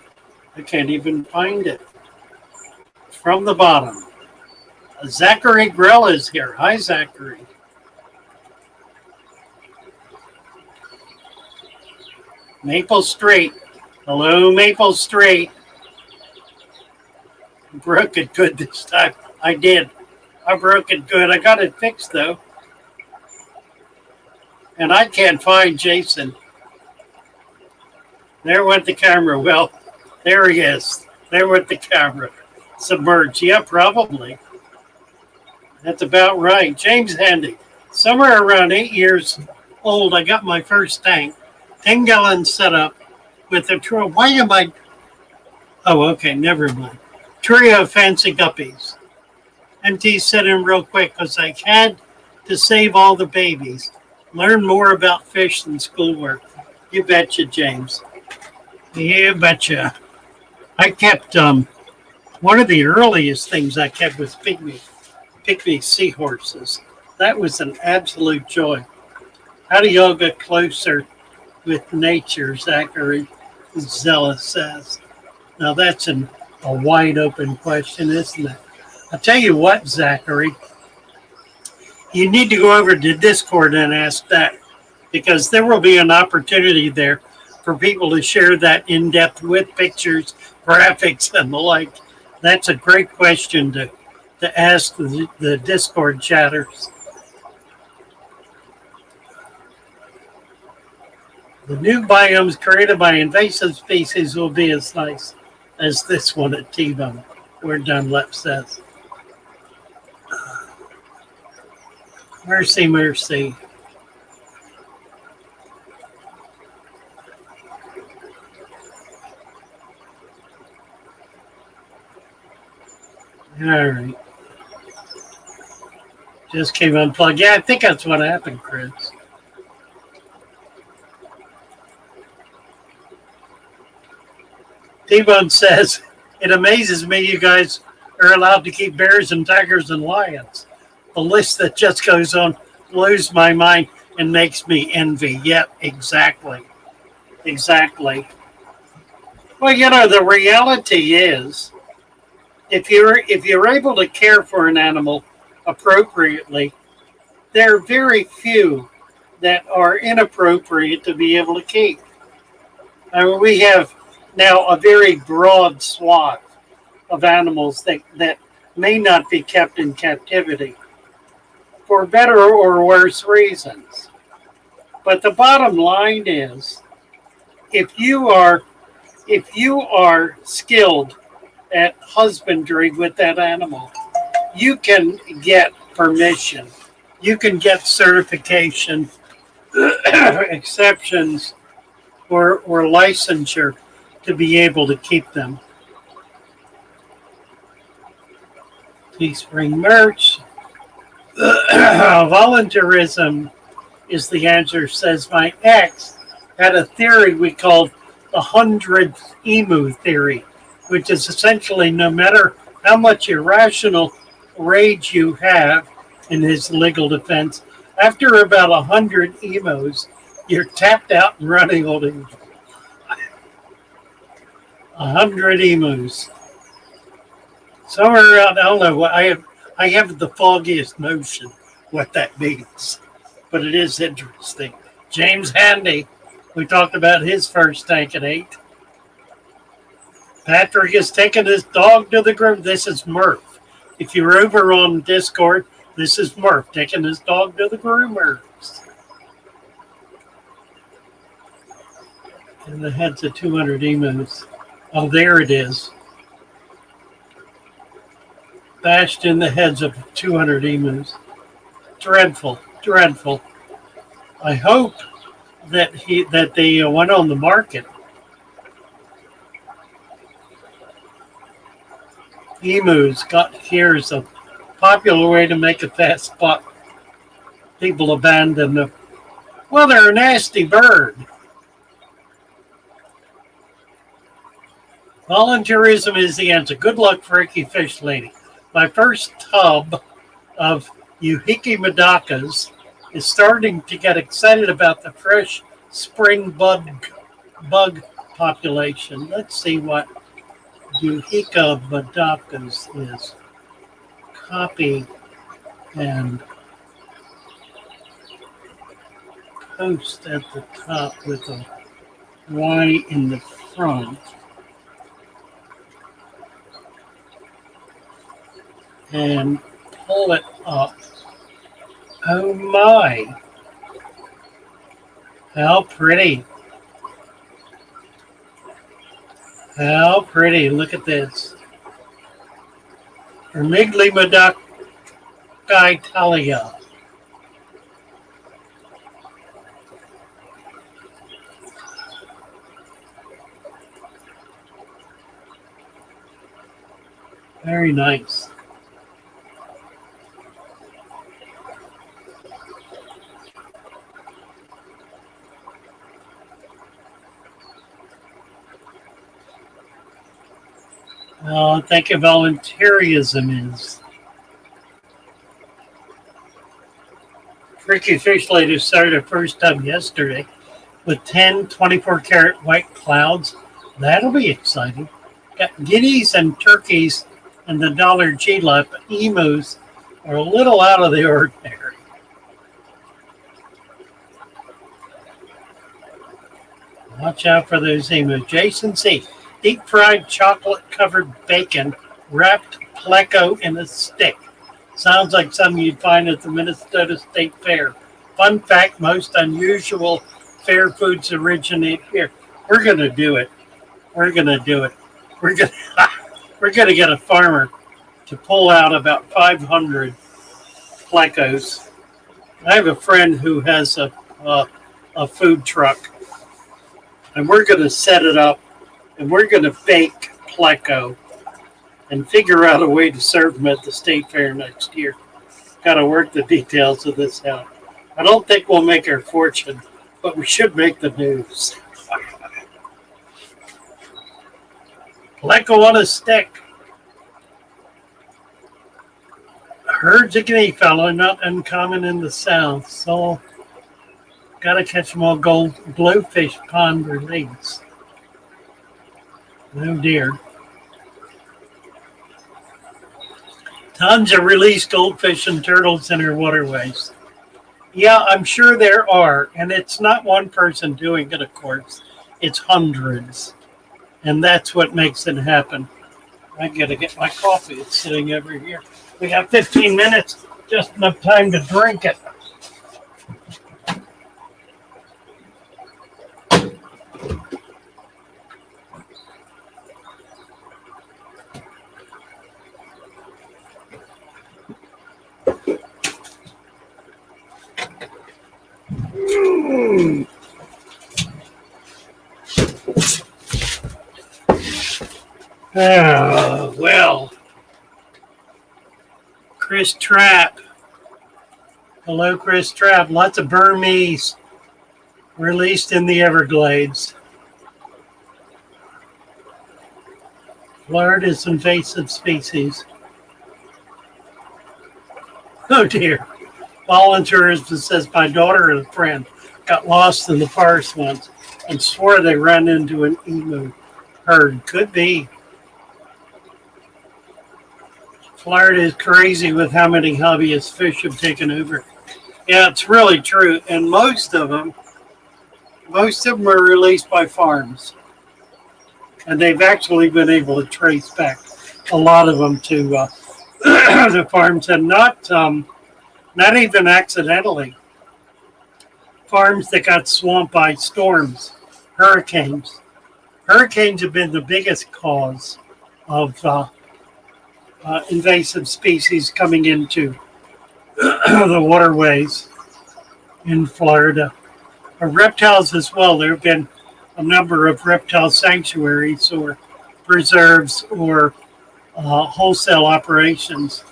I can't even find it. From the bottom. Zachary Grell is here. Hi, Zachary. Maple Street. Hello, Maple Street. Broke it good this time. I did. I broke it good. I got it fixed, though. And I can't find Jason. There went the camera. Well, there he is. There went the camera. Submerged. Yeah, probably. That's about right. James Handy. Somewhere around 8 years old, I got my first tank. 10-gallon setup with a trio. Why am I? Oh, okay. Never mind. Trio of fancy guppies. MT set in real quick because I had to save all the babies. Learn more about fish than schoolwork. You betcha, James. You betcha. I kept one of the earliest things I kept was Pygmy seahorses. That was an absolute joy. How do y'all get closer with nature, Zachary Zealous says. Now that's a wide open question, isn't it? I'll tell you what, Zachary, you need to go over to Discord and ask that, because there will be an opportunity there for people to share that in depth with pictures, graphics, and the like. That's a great question to ask the Discord chatters. The new biomes created by invasive species will be as nice as this one at T-Bone, where Dunlap says. Mercy, mercy. All right. Just came unplugged. Yeah, I think that's what happened, Chris. T-Bone says, it amazes me you guys are allowed to keep bears and tigers and lions. The list that just goes on blows my mind and makes me envy. Yep, exactly. Exactly. Well, you know, the reality is, if you're able to care for an animal appropriately, there are very few that are inappropriate to be able to keep. I mean, we have now a very broad swath of animals that may not be kept in captivity for better or worse reasons. But the bottom line is, if you are skilled at husbandry with that animal, you can get permission. You can get certification, exceptions, or licensure to be able to keep them. Teespring merch. Voluntarism is the answer, says my ex had a theory we called the 100th Emu Theory, which is essentially no matter how much irrational rage you have, in his legal defense, after about 100 emus, you're tapped out and running on him. 100 emus. Somewhere around, I don't know, I have the foggiest notion what that means, but it is interesting. James Handy, We talked about his first tank at 8. Patrick is taking his dog to the groom. This is Murph. If you're over on Discord, this is Murph taking his dog to the groomers. And the heads of 200 emus. Oh, there it is. Bashed in the heads of 200 emus. Dreadful, dreadful. I hope that they went on the market. Emus here is a popular way to make a fast buck. People abandon them. Well, they're a nasty bird. Volunteerism is the answer. Good luck, Freaky Fish Lady. My first tub of Uhiki Madakas is starting to get excited about the fresh spring bug population. Let's see what Uhika Madakas is. Copy and post at the top with a Y in the front. And pull it up. Oh my. How pretty. How pretty. Look at this. Ermigli Italia. Very nice. Thank you, volunteerism is. Freaky Fish Lady started her first tub yesterday with 10 24-karat white clouds. That'll be exciting. Got guineas and turkeys and the dollar G-Lap. Emus are a little out of the ordinary. Watch out for those emus. Jason C. Deep fried chocolate covered bacon wrapped pleco in a stick. Sounds like something you'd find at the Minnesota State Fair. Fun fact, most unusual fair foods originate here. We're going to do it. We're going to do it. We're going to get a farmer to pull out about 500 plecos. I have a friend who has a food truck, and we're going to set it up. And we're going to bake pleco and figure out a way to serve them at the state fair next year. Got to work the details of this out. I don't think we'll make our fortune, but we should make the news. Pleco on a stick. Herds of guinea fowl are not uncommon in the South, so got to catch them all glowfish pond release. Oh dear. Tons of released goldfish and turtles in our waterways. Yeah, I'm sure there are. And it's not one person doing it, of course. It's hundreds. And that's what makes it happen. I got to get my coffee. It's sitting over here. We got 15 minutes. Just enough time to drink it. Well, Chris Trapp. Hello, Chris Trapp. Lots of Burmese released in the Everglades. Florida's invasive species. Oh dear. Volunteerism says my daughter and a friend got lost in the forest once and swore they ran into an emu herd. Could be. Florida is crazy with how many hobbyist fish have taken over. Yeah, it's really true. And most of them Most of them are released by farms, and they've actually been able to trace back a lot of them to the farms, and not even accidentally. Farms that got swamped by storms, hurricanes. Hurricanes have been the biggest cause of invasive species coming into the waterways in Florida. Reptiles as well. There have been a number of reptile sanctuaries or preserves or wholesale operations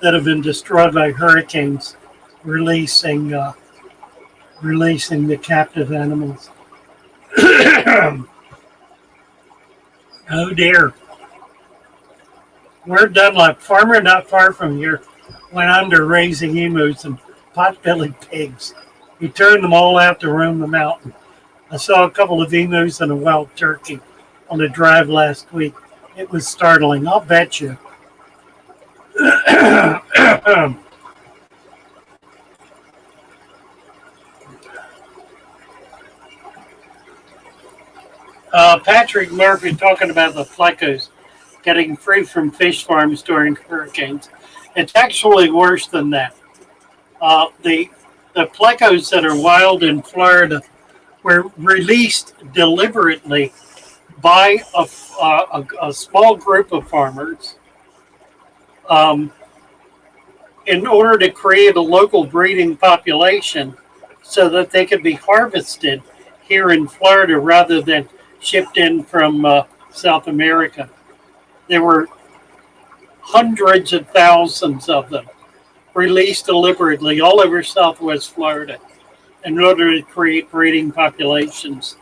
that have been destroyed by hurricanes, releasing the captive animals. Oh dear. We're Dunlap, farmer not far from here, went under raising emus and pot-bellied pigs. He turned them all out to roam the mountain. I saw a couple of emus and a wild turkey on a drive last week. It was startling, I'll bet you. Patrick Murphy talking about the plecos getting free from fish farms during hurricanes. It's actually worse than that. The plecos that are wild in Florida were released deliberately by a small group of farmers in order to create a local breeding population so that they could be harvested here in Florida rather than shipped in from South America. There were hundreds of thousands of them released deliberately all over Southwest Florida in order to create breeding populations.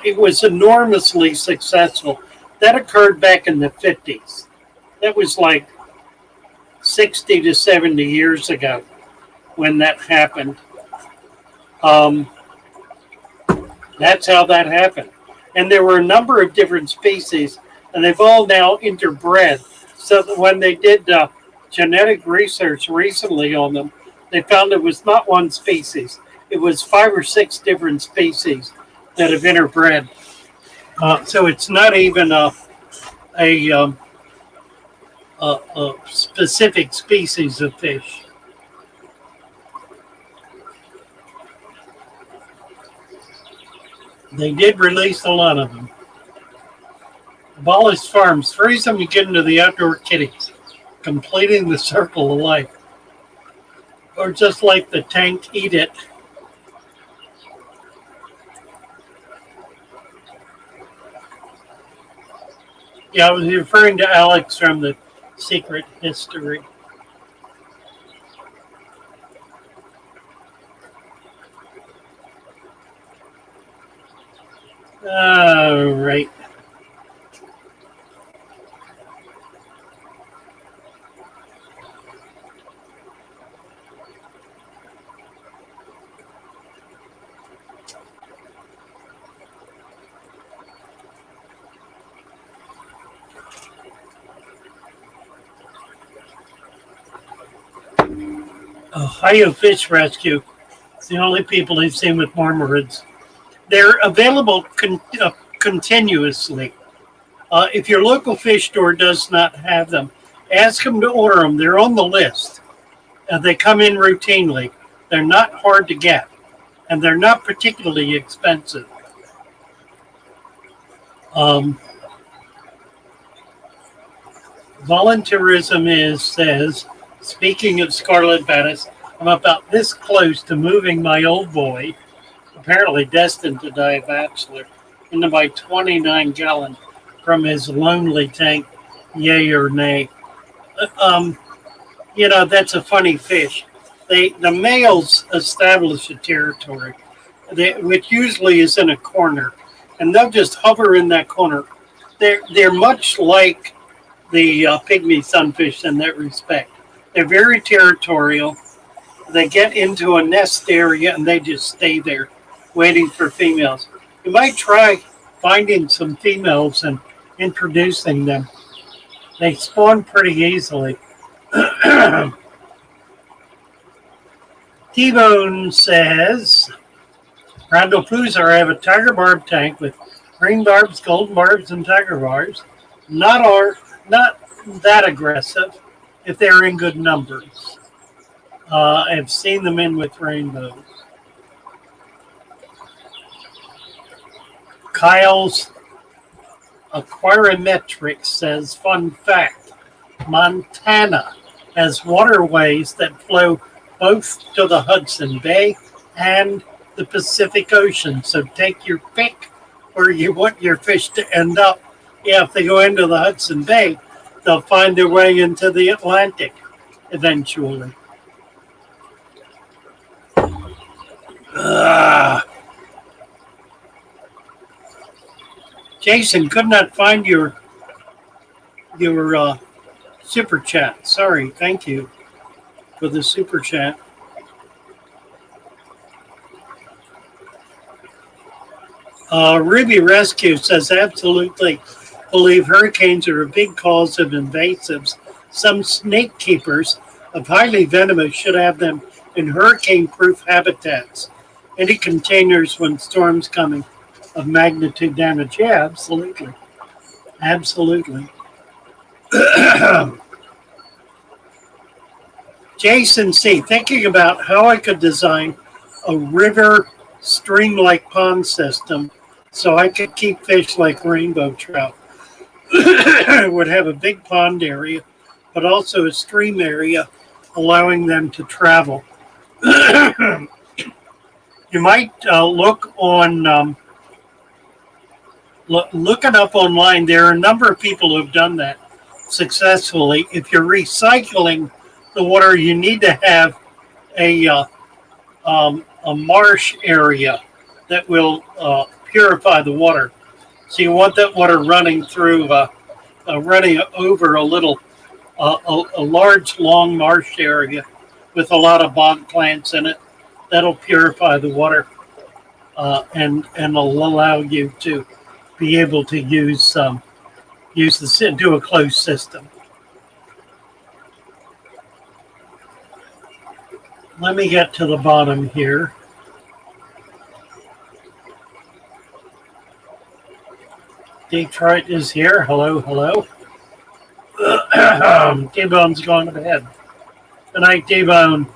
It was enormously successful. That occurred back in the 50s. That was like 60 to 70 years ago when that happened. That's how that happened. And there were a number of different species, and they've all now interbred. So that when they did genetic research recently on them, they found it was not one species. It was 5 or 6 different species that have interbred. So it's not even a specific species of fish. They did release a lot of them. Abolish farms, freeze them and get into the outdoor kitties, completing the circle of life. Or just like the tank, eat it. Yeah, I was referring to Alex from the Secret History. All right. Ohio Fish Rescue. It's the only people I've seen with marmorets. They're available continuously. If your local fish store does not have them, ask them to order them. They're on the list. They come in routinely. They're not hard to get, and they're not particularly expensive. Volunteerism says, speaking of scarlet batis, I'm about this close to moving my old boy, apparently destined to die a bachelor, into my 29-gallon from his lonely tank, yay or nay. That's a funny fish. The males establish a territory, which usually is in a corner, and they'll just hover in that corner. They're much like the Pygmy sunfish in that respect. They're very territorial. They get into a nest area and they just stay there waiting for females. You might try finding some females and introducing them. They spawn pretty easily. T-Bone says, Roundel I have a tiger barb tank with green barbs, golden barbs, and tiger barbs. Not that aggressive if they're in good numbers. I've seen them in with rainbows. Kyle's Aquarimetrics says, fun fact, Montana has waterways that flow both to the Hudson Bay and the Pacific Ocean. So take your pick where you want your fish to end up. Yeah, if they go into the Hudson Bay, they'll find their way into the Atlantic eventually. Jason, could not find your super chat. Sorry, thank you for the super chat. Ruby Rescue says, absolutely believe hurricanes are a big cause of invasives. Some snake keepers of highly venomous should have them in hurricane-proof habitats. Any containers when storms coming of magnitude damage. Yeah, absolutely. Absolutely. Jason C., thinking about how I could design a river stream-like pond system so I could keep fish like rainbow trout. It would have a big pond area, but also a stream area, allowing them to travel. You might look it up online. There are a number of people who have done that successfully. If you're recycling the water, you need to have a marsh area that will purify the water. So you want that water running through, running over a large, long marsh area with a lot of bog plants in it. That'll purify the water and will allow you to be able to do a closed system. Let me get to the bottom here. Detroit is here. Hello, hello. T-Bone's going to bed. Good night, T-Bone.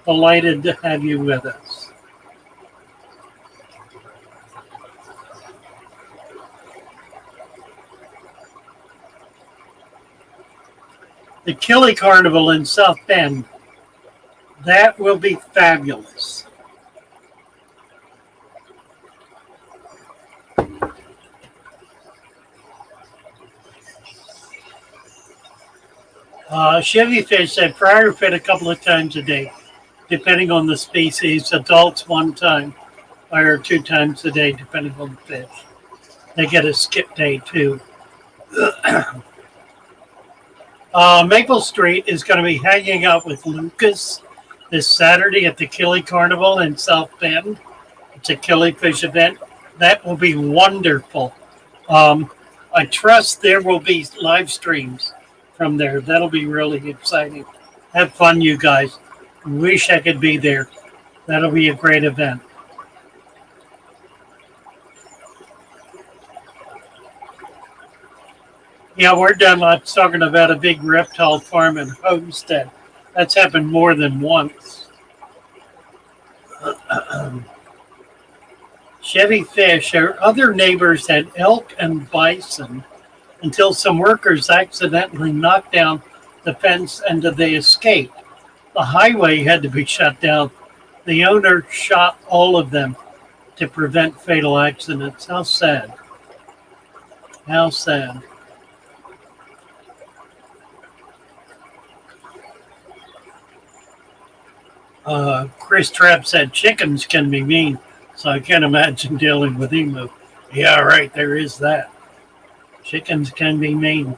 Delighted to have you with us. The Killy Carnival in South Bend. That will be fabulous. Chevy fish said fryer fed a couple of times a day, depending on the species. Adults one time or 2 times a day, depending on the fish. They get a skip day too. Maple Street is going to be hanging out with Lucas this Saturday at the Killy Carnival in South Bend. It's a killifish event. That will be wonderful. I trust there will be live streams from there. That'll be really exciting. Have fun, you guys. Wish I could be there. That'll be a great event. Yeah, we're done. I'm talking about a big reptile farm and homestead. That's happened more than once. Chevy fish. Our other neighbors had elk and bison until some workers accidentally knocked down the fence and they escaped. The highway had to be shut down. The owner shot all of them to prevent fatal accidents. How sad. How sad. Chris Trapp said chickens can be mean, so I can't imagine dealing with emu. Yeah, right, there is that. Chickens can be mean.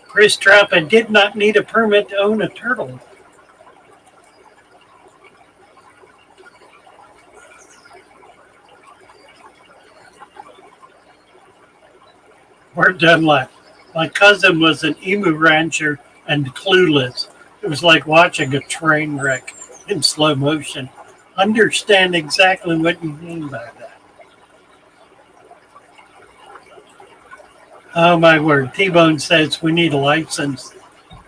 Chris Trapp, I did not need a permit to own a turtle. We're done live. My cousin was an emu rancher and clueless. It was like watching a train wreck in slow motion. understand exactly what you mean by that. Oh my word. T-Bone says we need a license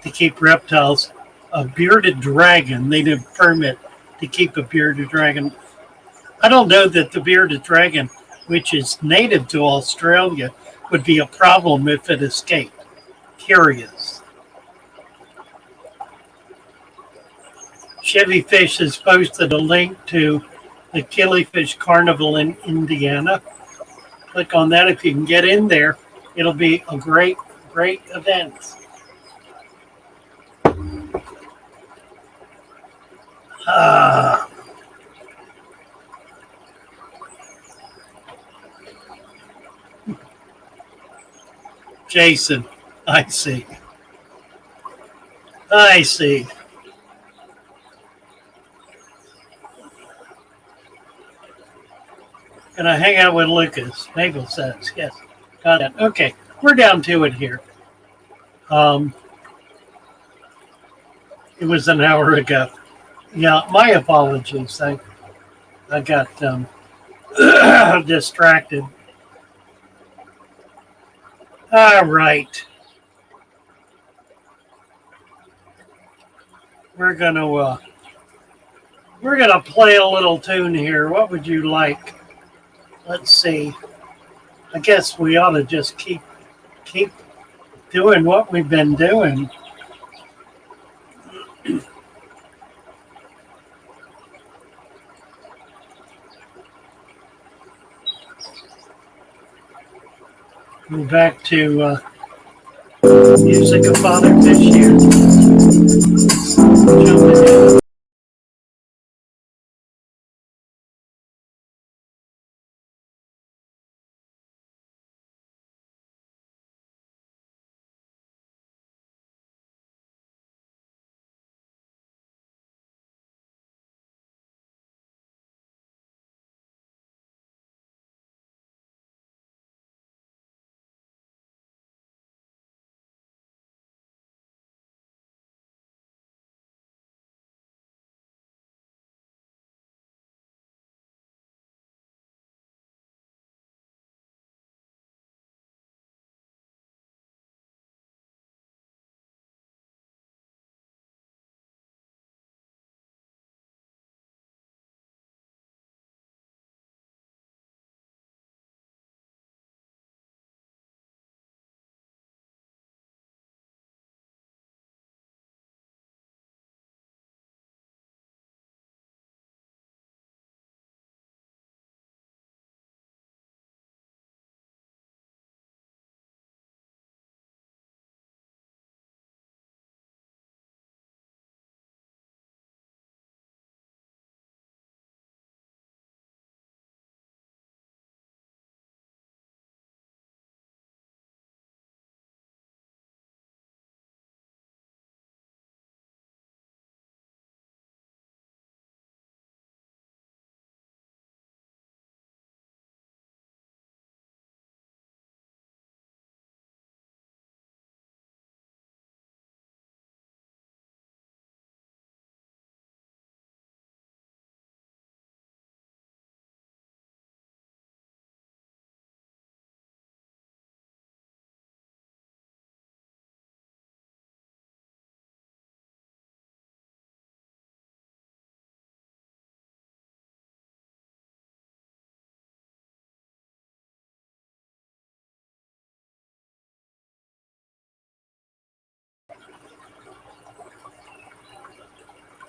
to keep reptiles. A bearded dragon, they need a permit to keep a bearded dragon. I don't know that the bearded dragon, which is native to Australia, would be a problem if it escaped. Curious. Chevy Fish has posted a link to the Killifish Carnival in Indiana. Click on that if you can get in there. It'll be a great, great event. Ah, Jason, I see. I see. And I hang out with Lucas. Mabel says, yes. Got it. Okay, we're down to it here. Um, it was an hour ago. Yeah, my apologies. I got distracted. All right, we're gonna play a little tune here. What would you like? Let's see. I guess we ought to just keep doing what we've been doing. Go back to music of Father Fish here. Jumping in.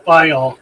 Bye, all.